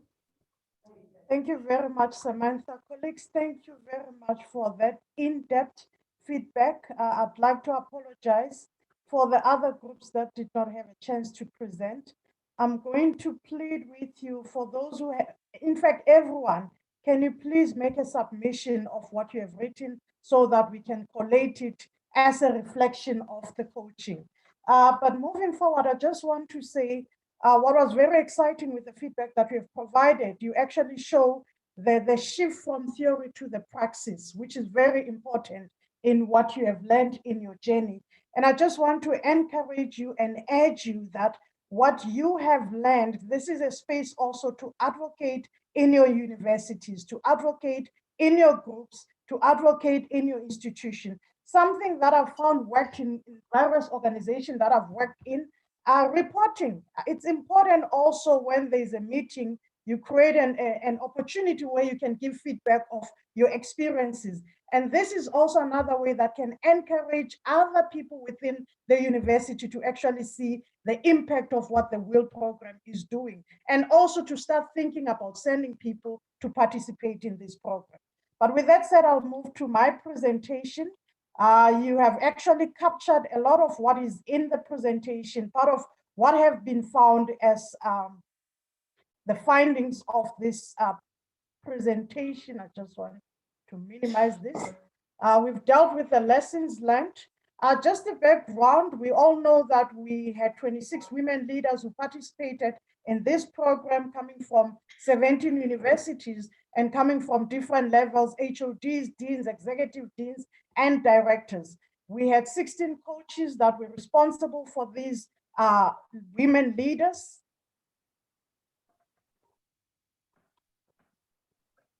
Thank you very much, Samantha. Colleagues, thank you very much for that in-depth feedback. I'd like to apologize for the other groups that did not have a chance to present. I'm going to plead with you, for those who have, in fact, everyone, can you please make a submission of what you have written so that we can collate it as a reflection of the coaching. But moving forward, I just want to say what was very exciting with the feedback that we've provided, you actually show the shift from theory to the praxis, which is very important in what you have learned in your journey. And I just want to encourage you and urge you that what you have learned, this is a space also to advocate in your universities, to advocate in your groups, to advocate in your institution. Something that I've found working in various organizations that I've worked in are reporting. It's important also when there's a meeting, you create an opportunity where you can give feedback of your experiences. And this is also another way that can encourage other people within the university to actually see the impact of what the WiL program is doing, and also to start thinking about sending people to participate in this program. But with that said, I'll move to my presentation. You have actually captured a lot of what is in the presentation, part of what have been found as the findings of this presentation. I just want to minimize this. We've dealt with the lessons learned. Just a background, we all know that we had 26 women leaders who participated in this program, coming from 17 universities and coming from different levels, HODs, deans, executive deans, and directors. We had 16 coaches that were responsible for these women leaders.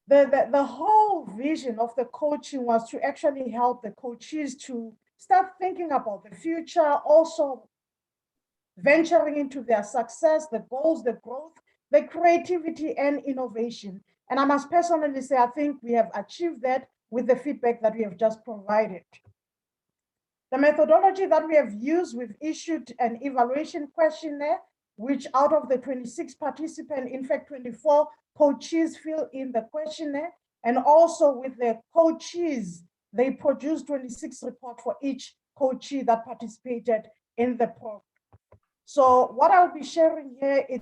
The whole vision of the coaching was to actually help the coaches to start thinking about the future, also venturing into their success, the goals, the growth, the creativity and innovation. And I must personally say, I think we have achieved that with the feedback that we have just provided. The methodology that we have used, we've issued an evaluation questionnaire, which out of the 26 participants, in fact, 24 coaches fill in the questionnaire. And also with the coaches, they produced 26 reports for each coachee that participated in the program. So what I'll be sharing here is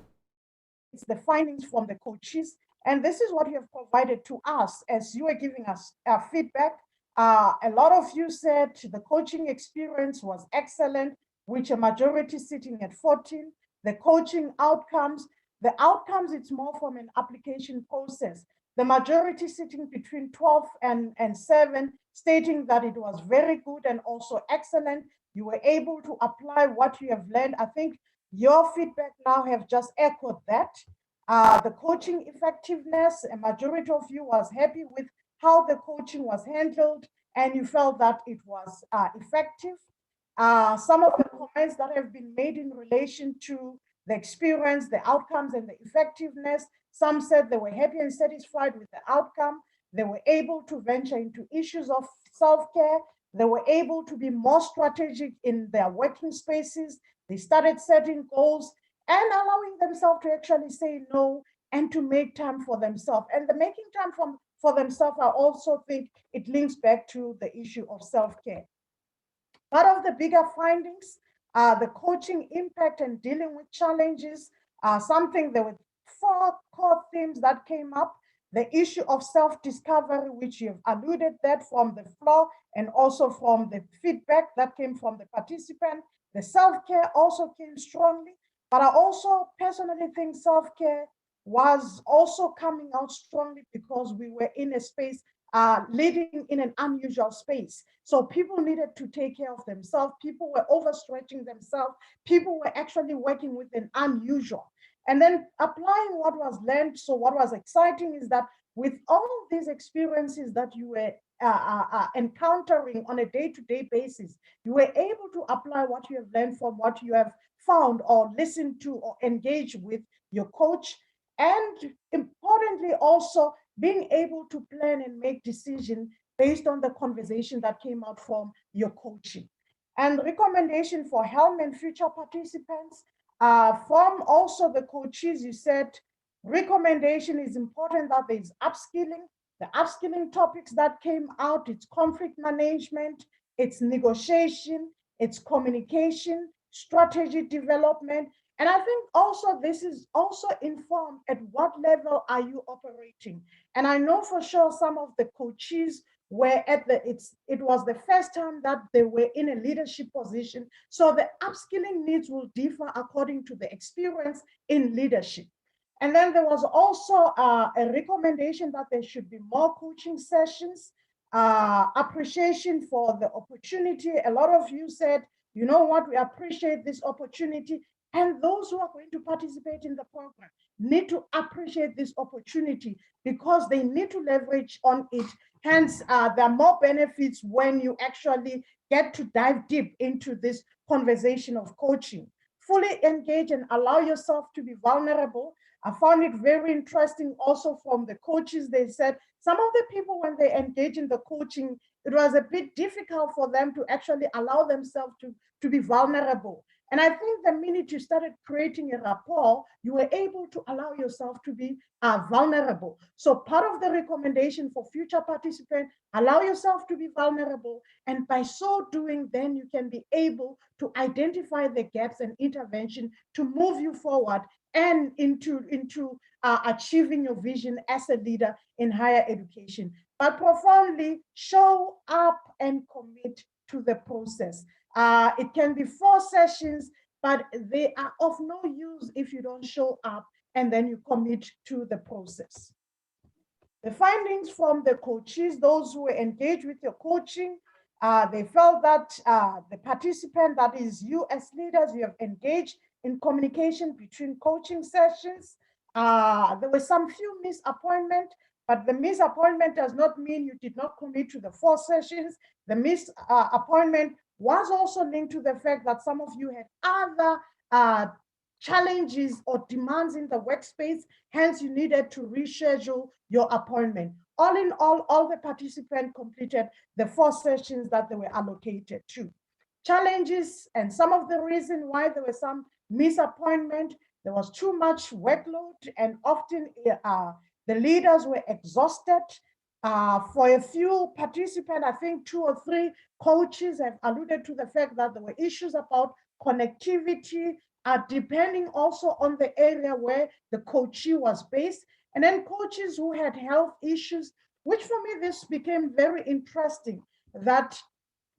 the findings from the coaches. And this is what you have provided to us as you are giving us feedback. A lot of you said the coaching experience was excellent, which a majority sitting at 14. The coaching outcomes, it's more from an application process. The majority sitting between 12 and 7, stating that it was very good and also excellent. You were able to apply what you have learned. I think your feedback now have just echoed that. The coaching effectiveness, a majority of you was happy with how the coaching was handled and you felt that it was effective. Some of the comments that have been made in relation to the experience, the outcomes and the effectiveness, some said they were happy and satisfied with the outcome. They were able to venture into issues of self-care. They were able to be more strategic in their working spaces. They started setting goals and allowing themselves to actually say no and to make time for themselves. And the making time for themselves, I also think it links back to the issue of self-care. Part of the bigger findings, the coaching impact and dealing with challenges, there were 4 core themes that came up. The issue of self-discovery, which you've alluded that from the floor and also from the feedback that came from the participant. The self-care also came strongly, but I also personally think self-care was also coming out strongly because we were in a space leading in an unusual space. So people needed to take care of themselves. People were overstretching themselves. People were actually working with an unusual. And then applying what was learned. So what was exciting is that with all these experiences that you were encountering on a day-to-day basis, you were able to apply what you have learned from what you have found or listened to or engaged with your coach. And importantly, also being able to plan and make decisions based on the conversation that came out from your coaching. And recommendation for Helm and future participants, from also the coaches, you said recommendation is important that there's upskilling. The upskilling topics that came out, it's conflict management, it's negotiation, it's communication, strategy development. And I think also this is also informed at what level are you operating. And I know for sure some of the coaches were it was the first time that they were in a leadership position. So the upskilling needs will differ according to the experience in leadership. And then there was also a recommendation that there should be more coaching sessions, appreciation for the opportunity. A lot of you said, you know what, we appreciate this opportunity. And those who are going to participate in the program need to appreciate this opportunity because they need to leverage on it. Hence, there are more benefits when you actually get to dive deep into this conversation of coaching. Fully engage and allow yourself to be vulnerable. I found it very interesting also from the coaches. They said some of the people, when they engage in the coaching, it was a bit difficult for them to actually allow themselves to be vulnerable. And I think the minute you started creating a rapport, you were able to allow yourself to be vulnerable. So part of the recommendation for future participants, allow yourself to be vulnerable. And by so doing, then you can be able to identify the gaps and intervention to move you forward and into achieving your vision as a leader in higher education. But profoundly show up and commit to the process. It can be 4 sessions, but they are of no use if you don't show up and then you commit to the process. The findings from the coaches, those who engage with your coaching, they felt that the participant, that is you as leaders, you have engaged in communication between coaching sessions. There were some few misappointments, but the misappointment does not mean you did not commit to the 4 sessions. The misappointment was also linked to the fact that some of you had other challenges or demands in the workspace, hence you needed to reschedule your appointment. All in all the participants completed the 4 sessions that they were allocated to. Challenges and some of the reason why there was some misappointment, there was too much workload and often the leaders were exhausted. For a few participants, I think 2 or 3 coaches have alluded to the fact that there were issues about connectivity, depending also on the area where the coachee was based. And then coaches who had health issues, which for me, this became very interesting, that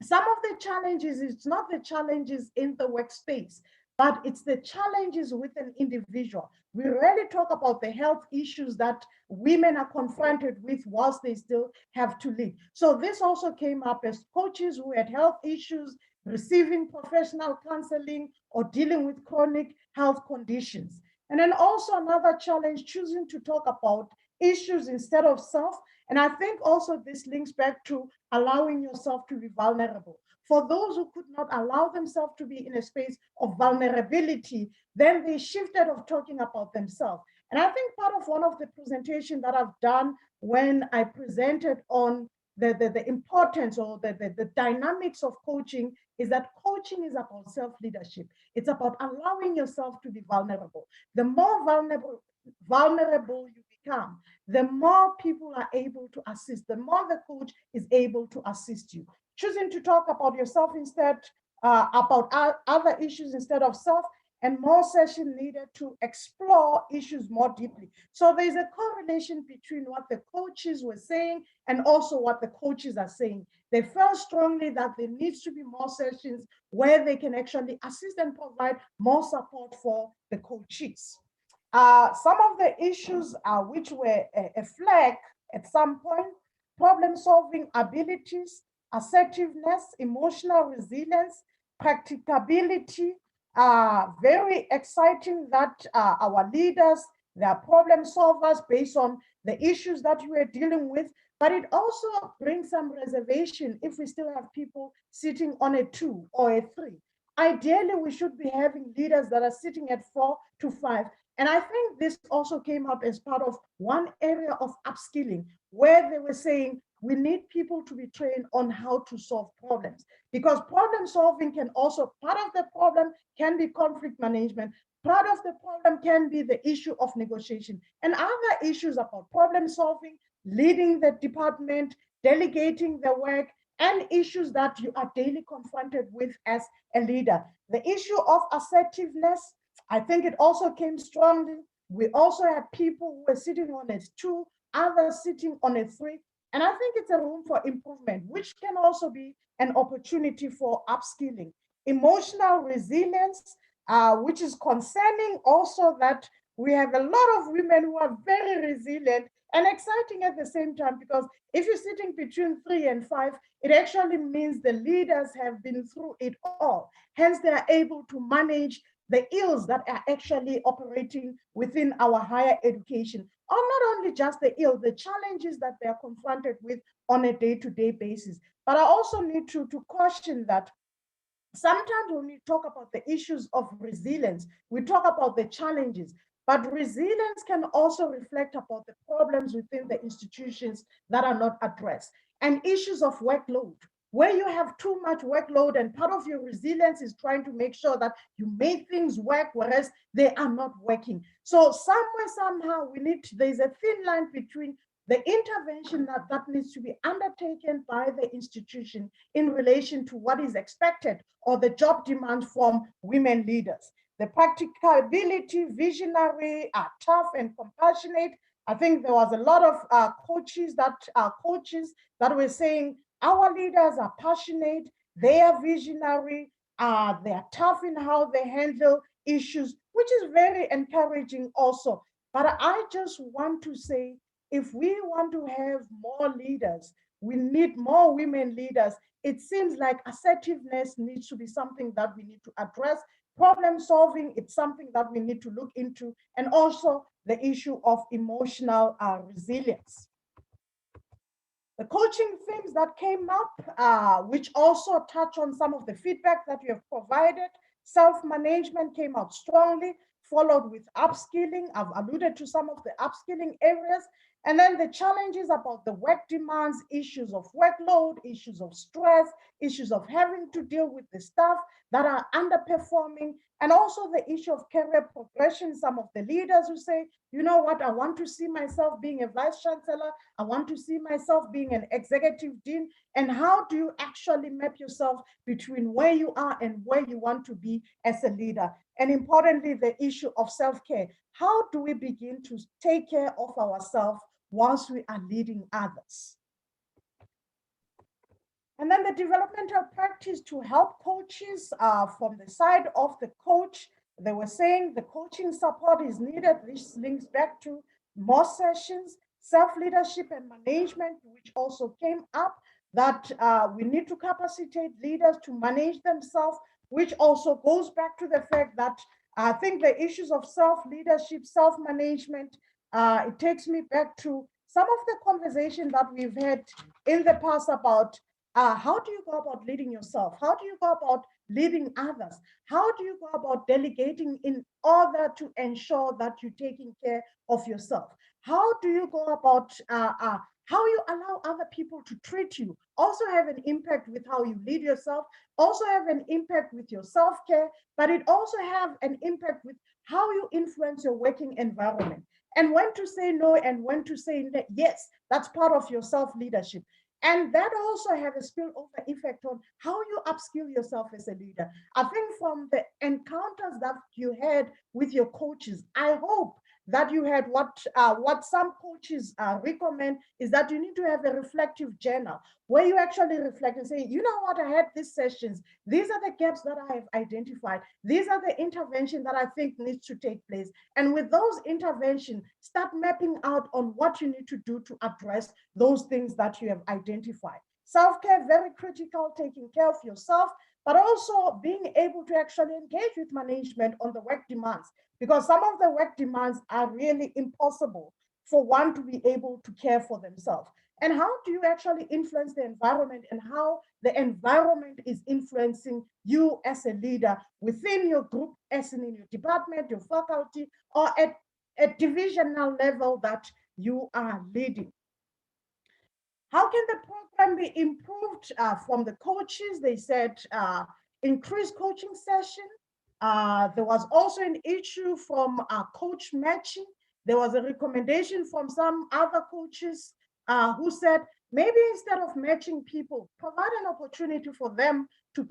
some of the challenges, it's not the challenges in the workspace, but it's the challenges with an individual. We rarely talk about the health issues that women are confronted with whilst they still have to lead. So this also came up as coaches who had health issues, receiving professional counseling or dealing with chronic health conditions. And then also another challenge, choosing to talk about issues instead of self. And I think also this links back to allowing yourself to be vulnerable. For those who could not allow themselves to be in a space of vulnerability, then they shifted of talking about themselves. And I think part of one of the presentation that I've done when I presented on the importance or the dynamics of coaching is that coaching is about self-leadership. It's about allowing yourself to be vulnerable. The more vulnerable you become, the more people are able to assist, the more the coach is able to assist you. Choosing to talk about yourself instead, about other issues instead of self, and more session needed to explore issues more deeply. So there's a correlation between what the coaches were saying and also what the coaches are saying. They felt strongly that there needs to be more sessions where they can actually assist and provide more support for the coaches. Some of the issues which were a flag at some point, problem-solving abilities, assertiveness, emotional resilience, practicability. Very exciting that our leaders, they are problem solvers based on the issues that we are dealing with, but it also brings some reservation if we still have people sitting on a 2 or a 3. Ideally, we should be having leaders that are sitting at 4 to 5. And I think this also came up as part of one area of upskilling, where they were saying we need people to be trained on how to solve problems, because problem solving can also, part of the problem can be conflict management, part of the problem can be the issue of negotiation, and other issues about problem solving, leading the department, delegating the work, and issues that you are daily confronted with as a leader. The issue of assertiveness, I think it also came strongly. We also had people who were sitting on a 2, others sitting on a 3, And I think it's a room for improvement, which can also be an opportunity for upskilling. Emotional resilience, which is concerning also that we have a lot of women who are very resilient and exciting at the same time, because if you're sitting between 3 and 5, it actually means the leaders have been through it all. Hence, they are able to manage the ills that are actually operating within our higher education, or not only just the ill, the challenges that they are confronted with on a day-to-day basis. But I also need to caution that sometimes when we talk about the issues of resilience, we talk about the challenges, but resilience can also reflect about the problems within the institutions that are not addressed, and issues of workload, where you have too much workload and part of your resilience is trying to make sure that you make things work, whereas they are not working. So somewhere, somehow, there's a thin line between the intervention that needs to be undertaken by the institution in relation to what is expected or the job demand from women leaders. The practicability, visionary, tough and compassionate. I think there was a lot of coaches that were saying our leaders are passionate, they are visionary, they are tough in how they handle issues, which is very encouraging also. But I just want to say, if we want to have more leaders, we need more women leaders. It seems like assertiveness needs to be something that we need to address. Problem solving, it's something that we need to look into, and also the issue of emotional resilience. The coaching themes that came up, which also touch on some of the feedback that you have provided, self-management came out strongly, followed with upskilling. I've alluded to some of the upskilling areas. And then the challenges about the work demands, issues of workload, issues of stress, issues of having to deal with the staff that are underperforming, and also the issue of career progression. Some of the leaders who say, you know what, I want to see myself being a vice chancellor, I want to see myself being an executive dean. And how do you actually map yourself between where you are and where you want to be as a leader? And importantly, the issue of self-care. How do we begin to take care of ourselves whilst we are leading others? And then the developmental practice to help coaches from the side of the coach. They were saying the coaching support is needed. This links back to more sessions, self-leadership and management, which also came up, that we need to capacitate leaders to manage themselves, which also goes back to the fact that I think the issues of self-leadership, self-management, it takes me back to some of the conversation that we've had in the past about how do you go about leading yourself? How do you go about leading others? How do you go about delegating in order to ensure that you're taking care of yourself? How do you go about how you allow other people to treat you? Also have an impact with how you lead yourself, also have an impact with your self-care, but it also have an impact with how you influence your working environment, and when to say no and when to say yes. That's part of your self-leadership. And that also have a spillover effect on how you upskill yourself as a leader. I think from the encounters that you had with your coaches, I hope that you had what some coaches recommend is that you need to have a reflective journal where you actually reflect and say, you know what, I had these sessions. These are the gaps that I have identified. These are the interventions that I think needs to take place. And with those interventions, start mapping out on what you need to do to address those things that you have identified. Self-care, very critical, taking care of yourself, but also being able to actually engage with management on the work demands, because some of the work demands are really impossible for one to be able to care for themselves. And how do you actually influence the environment, and how the environment is influencing you as a leader within your group, as in your department, your faculty, or at a divisional level that you are leading. How can the program be improved from the coaches? They said increase coaching session. There was also an issue from coach matching. There was a recommendation from some other coaches who said, maybe instead of matching people, provide an opportunity for them to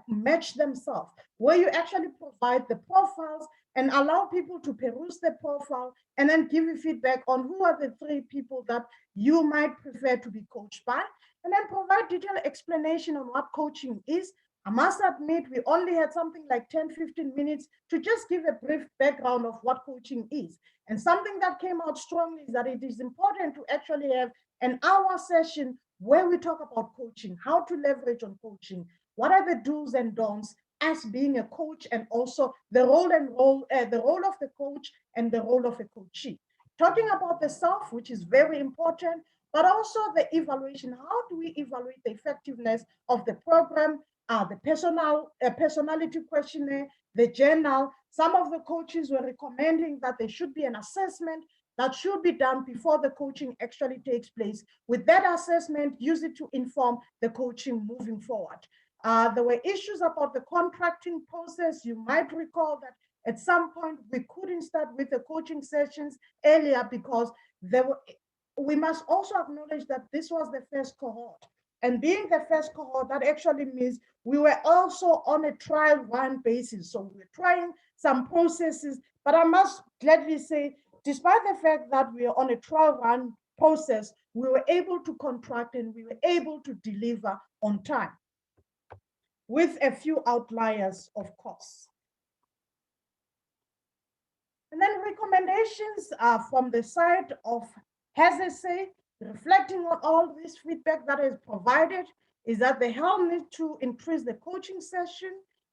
match themselves, where you actually provide the profiles and allow people to peruse the profile and then give you feedback on who are the 3 people that you might prefer to be coached by, and then provide detailed explanation on what coaching is. I must admit, we only had something like 10-15 minutes to just give a brief background of what coaching is. And something that came out strongly is that it is important to actually have an hour session where we talk about coaching, how to leverage on coaching, what are the do's and don'ts as being a coach, and also the role of the coach and the role of a coachee. Talking about the self, which is very important, but also the evaluation. How do we evaluate the effectiveness of the program, the personality questionnaire, the journal? Some of the coaches were recommending that there should be an assessment that should be done before the coaching actually takes place. With that assessment, use it to inform the coaching moving forward. There were issues about the contracting process. You might recall that at some point we couldn't start with the coaching sessions earlier because we must also acknowledge that this was the first cohort. And being the first cohort, that actually means we were also on a trial run basis. So we're trying some processes, but I must gladly say, despite the fact that we are on a trial run process, we were able to contract and we were able to deliver on time, with a few outliers, of course. And then recommendations from the side of HESSA, reflecting on all this feedback that is provided, is that the helm needs to increase the coaching session,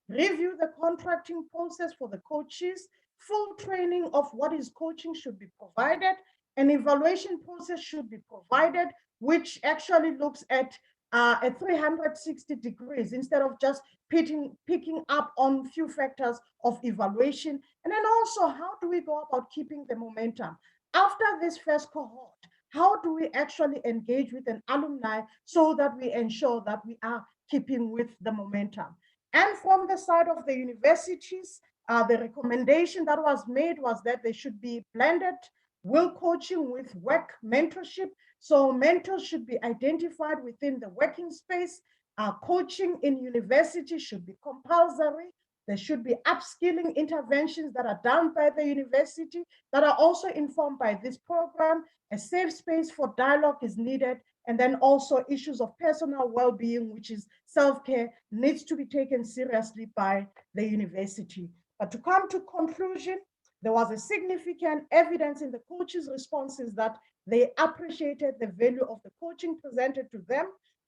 review the contracting process for the coaches, full training of what is coaching should be provided, an evaluation process should be provided, which actually looks at a 360 degrees instead of just picking up on few factors of evaluation. And then also, how do we go about keeping the momentum? After this first cohort, how do we actually engage with an alumni so that we ensure that we are keeping with the momentum? And from the side of the universities, the recommendation that was made was that they should be blended WiL coaching with work mentorship. So mentors should be identified within the working space. Coaching in university should be compulsory. There should be upskilling interventions that are done by the university that are also informed by this program. A safe space for dialogue is needed. And then also issues of personal well-being, which is self-care, needs to be taken seriously by the university. But to come to conclusion, there was a significant evidence in the coaches' responses that they appreciated the value of the coaching presented to them.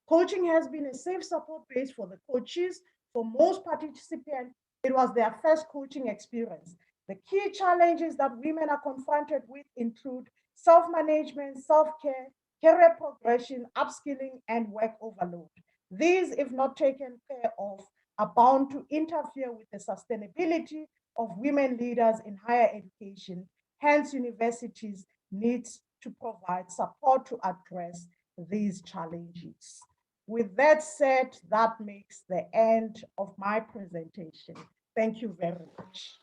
Coaching has been a safe support base for the coaches. For most participants, it was their first coaching experience. The key challenges that women are confronted with include self-management, self-care, career progression, upskilling, and work overload. These, if not taken care of, are bound to interfere with the sustainability of women leaders in higher education. Hence, universities need to provide support to address these challenges. With that said, that makes the end of my presentation. Thank you very much.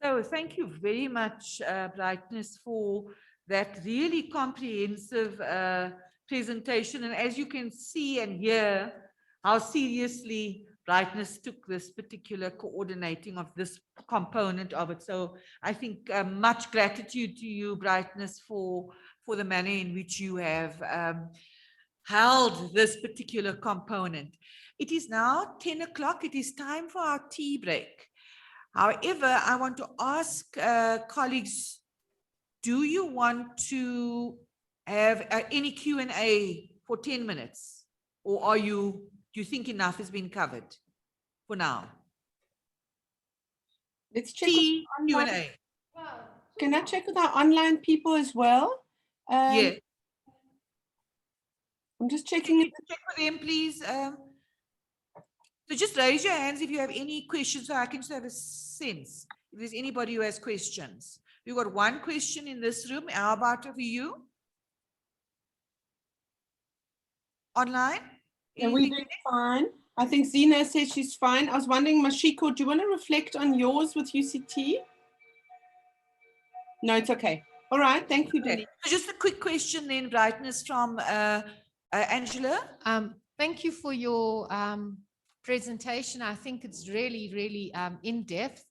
So thank you very much, Brightness, for that really comprehensive presentation. And as you can see and hear, how seriously Brightness took this particular coordinating of this component of it. So I think much gratitude to you, Brightness, for the manner in which you have held this particular component. It is now 10 o'clock. It is time for our tea break. However, I want to ask colleagues, do you want to have any Q&A for 10 minutes? Or do you think enough has been covered for now? Let's check Q&A. Can I check with our online people as well? Yeah. I'm just checking. Check with them, please. So just raise your hands if you have any questions, so I can just have a sense if there's anybody who has questions. We've got one question in this room. How about for you? Online? Yeah, we did fine. I think Zena said she's fine. I was wondering, Mashiko, do you want to reflect on yours with UCT? No, it's okay. All right, thank you, Denise. So just a quick question then, Brightness, from Angela. Thank you for your presentation. I think it's really, really in depth.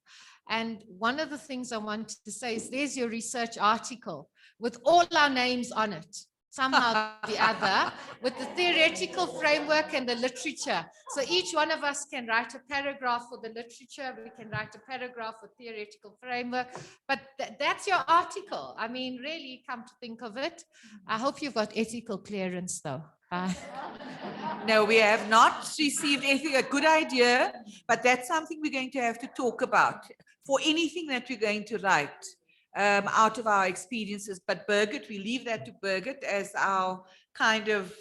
And one of the things I want to say is there's your research article with all our names on it, somehow or the other, with the theoretical framework and the literature. So each one of us can write a paragraph for the literature, we can write a paragraph for theoretical framework, but that's your article. I mean, really, come to think of it. I hope you've got ethical clearance though. No, we have not received anything, a good idea, but that's something we're going to have to talk about for anything that we're going to write out of our experiences. But Birgit, we leave that to Birgit as our kind of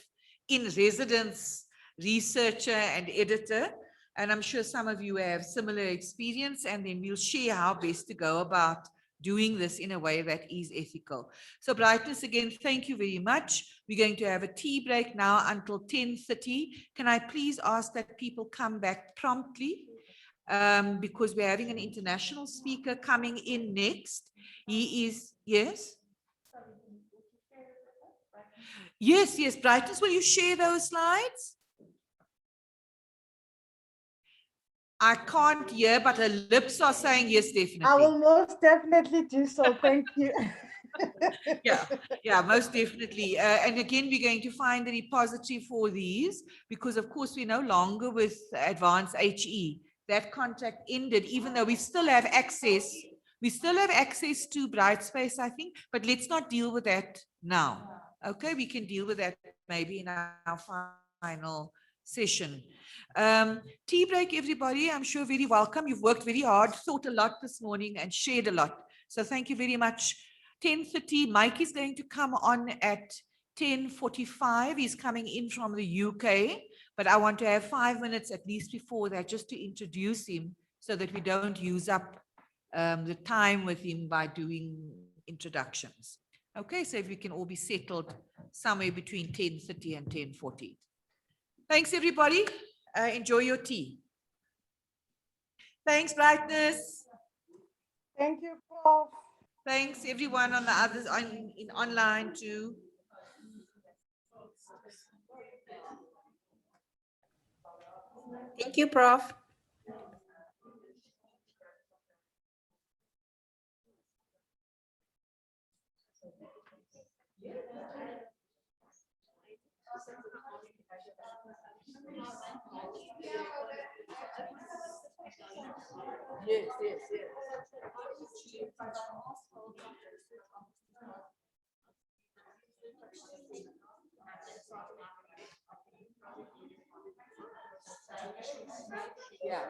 in residence researcher and editor. And I'm sure some of you have similar experience, and then we'll share how best to go about doing this in a way that is ethical. So Brightness, again, thank you very much. We're going to have a tea break now until 10:30. Can I please ask that people come back promptly? Because we're having an international speaker coming in next. He is, yes? Yes, yes, Brightness, will you share those slides? I can't hear, but her lips are saying yes, definitely. I will most definitely do so. Thank you. Yeah, most definitely. And again, we're going to find the repository for these because, of course, we're no longer with Advanced HE. That contract ended, even though we still have access. We still have access to Brightspace, I think, but let's not deal with that now. Okay, we can deal with that maybe in our final session. Tea break, everybody. I'm sure very welcome. You've worked very hard, thought a lot this morning and shared a lot. So thank you very much. 10:30, Mike is going to come on at 10:45. He's coming in from the UK, but I want to have 5 minutes at least before that just to introduce him so that we don't use up the time with him by doing introductions. Okay, so if we can all be settled somewhere between 10:30 and 10:40. Thanks, everybody. Enjoy your tea. Thanks, Brightness. Thank you, Prof. Thanks, everyone on the others in online too. Thank you, Prof. Yes, yes, yes. Yeah.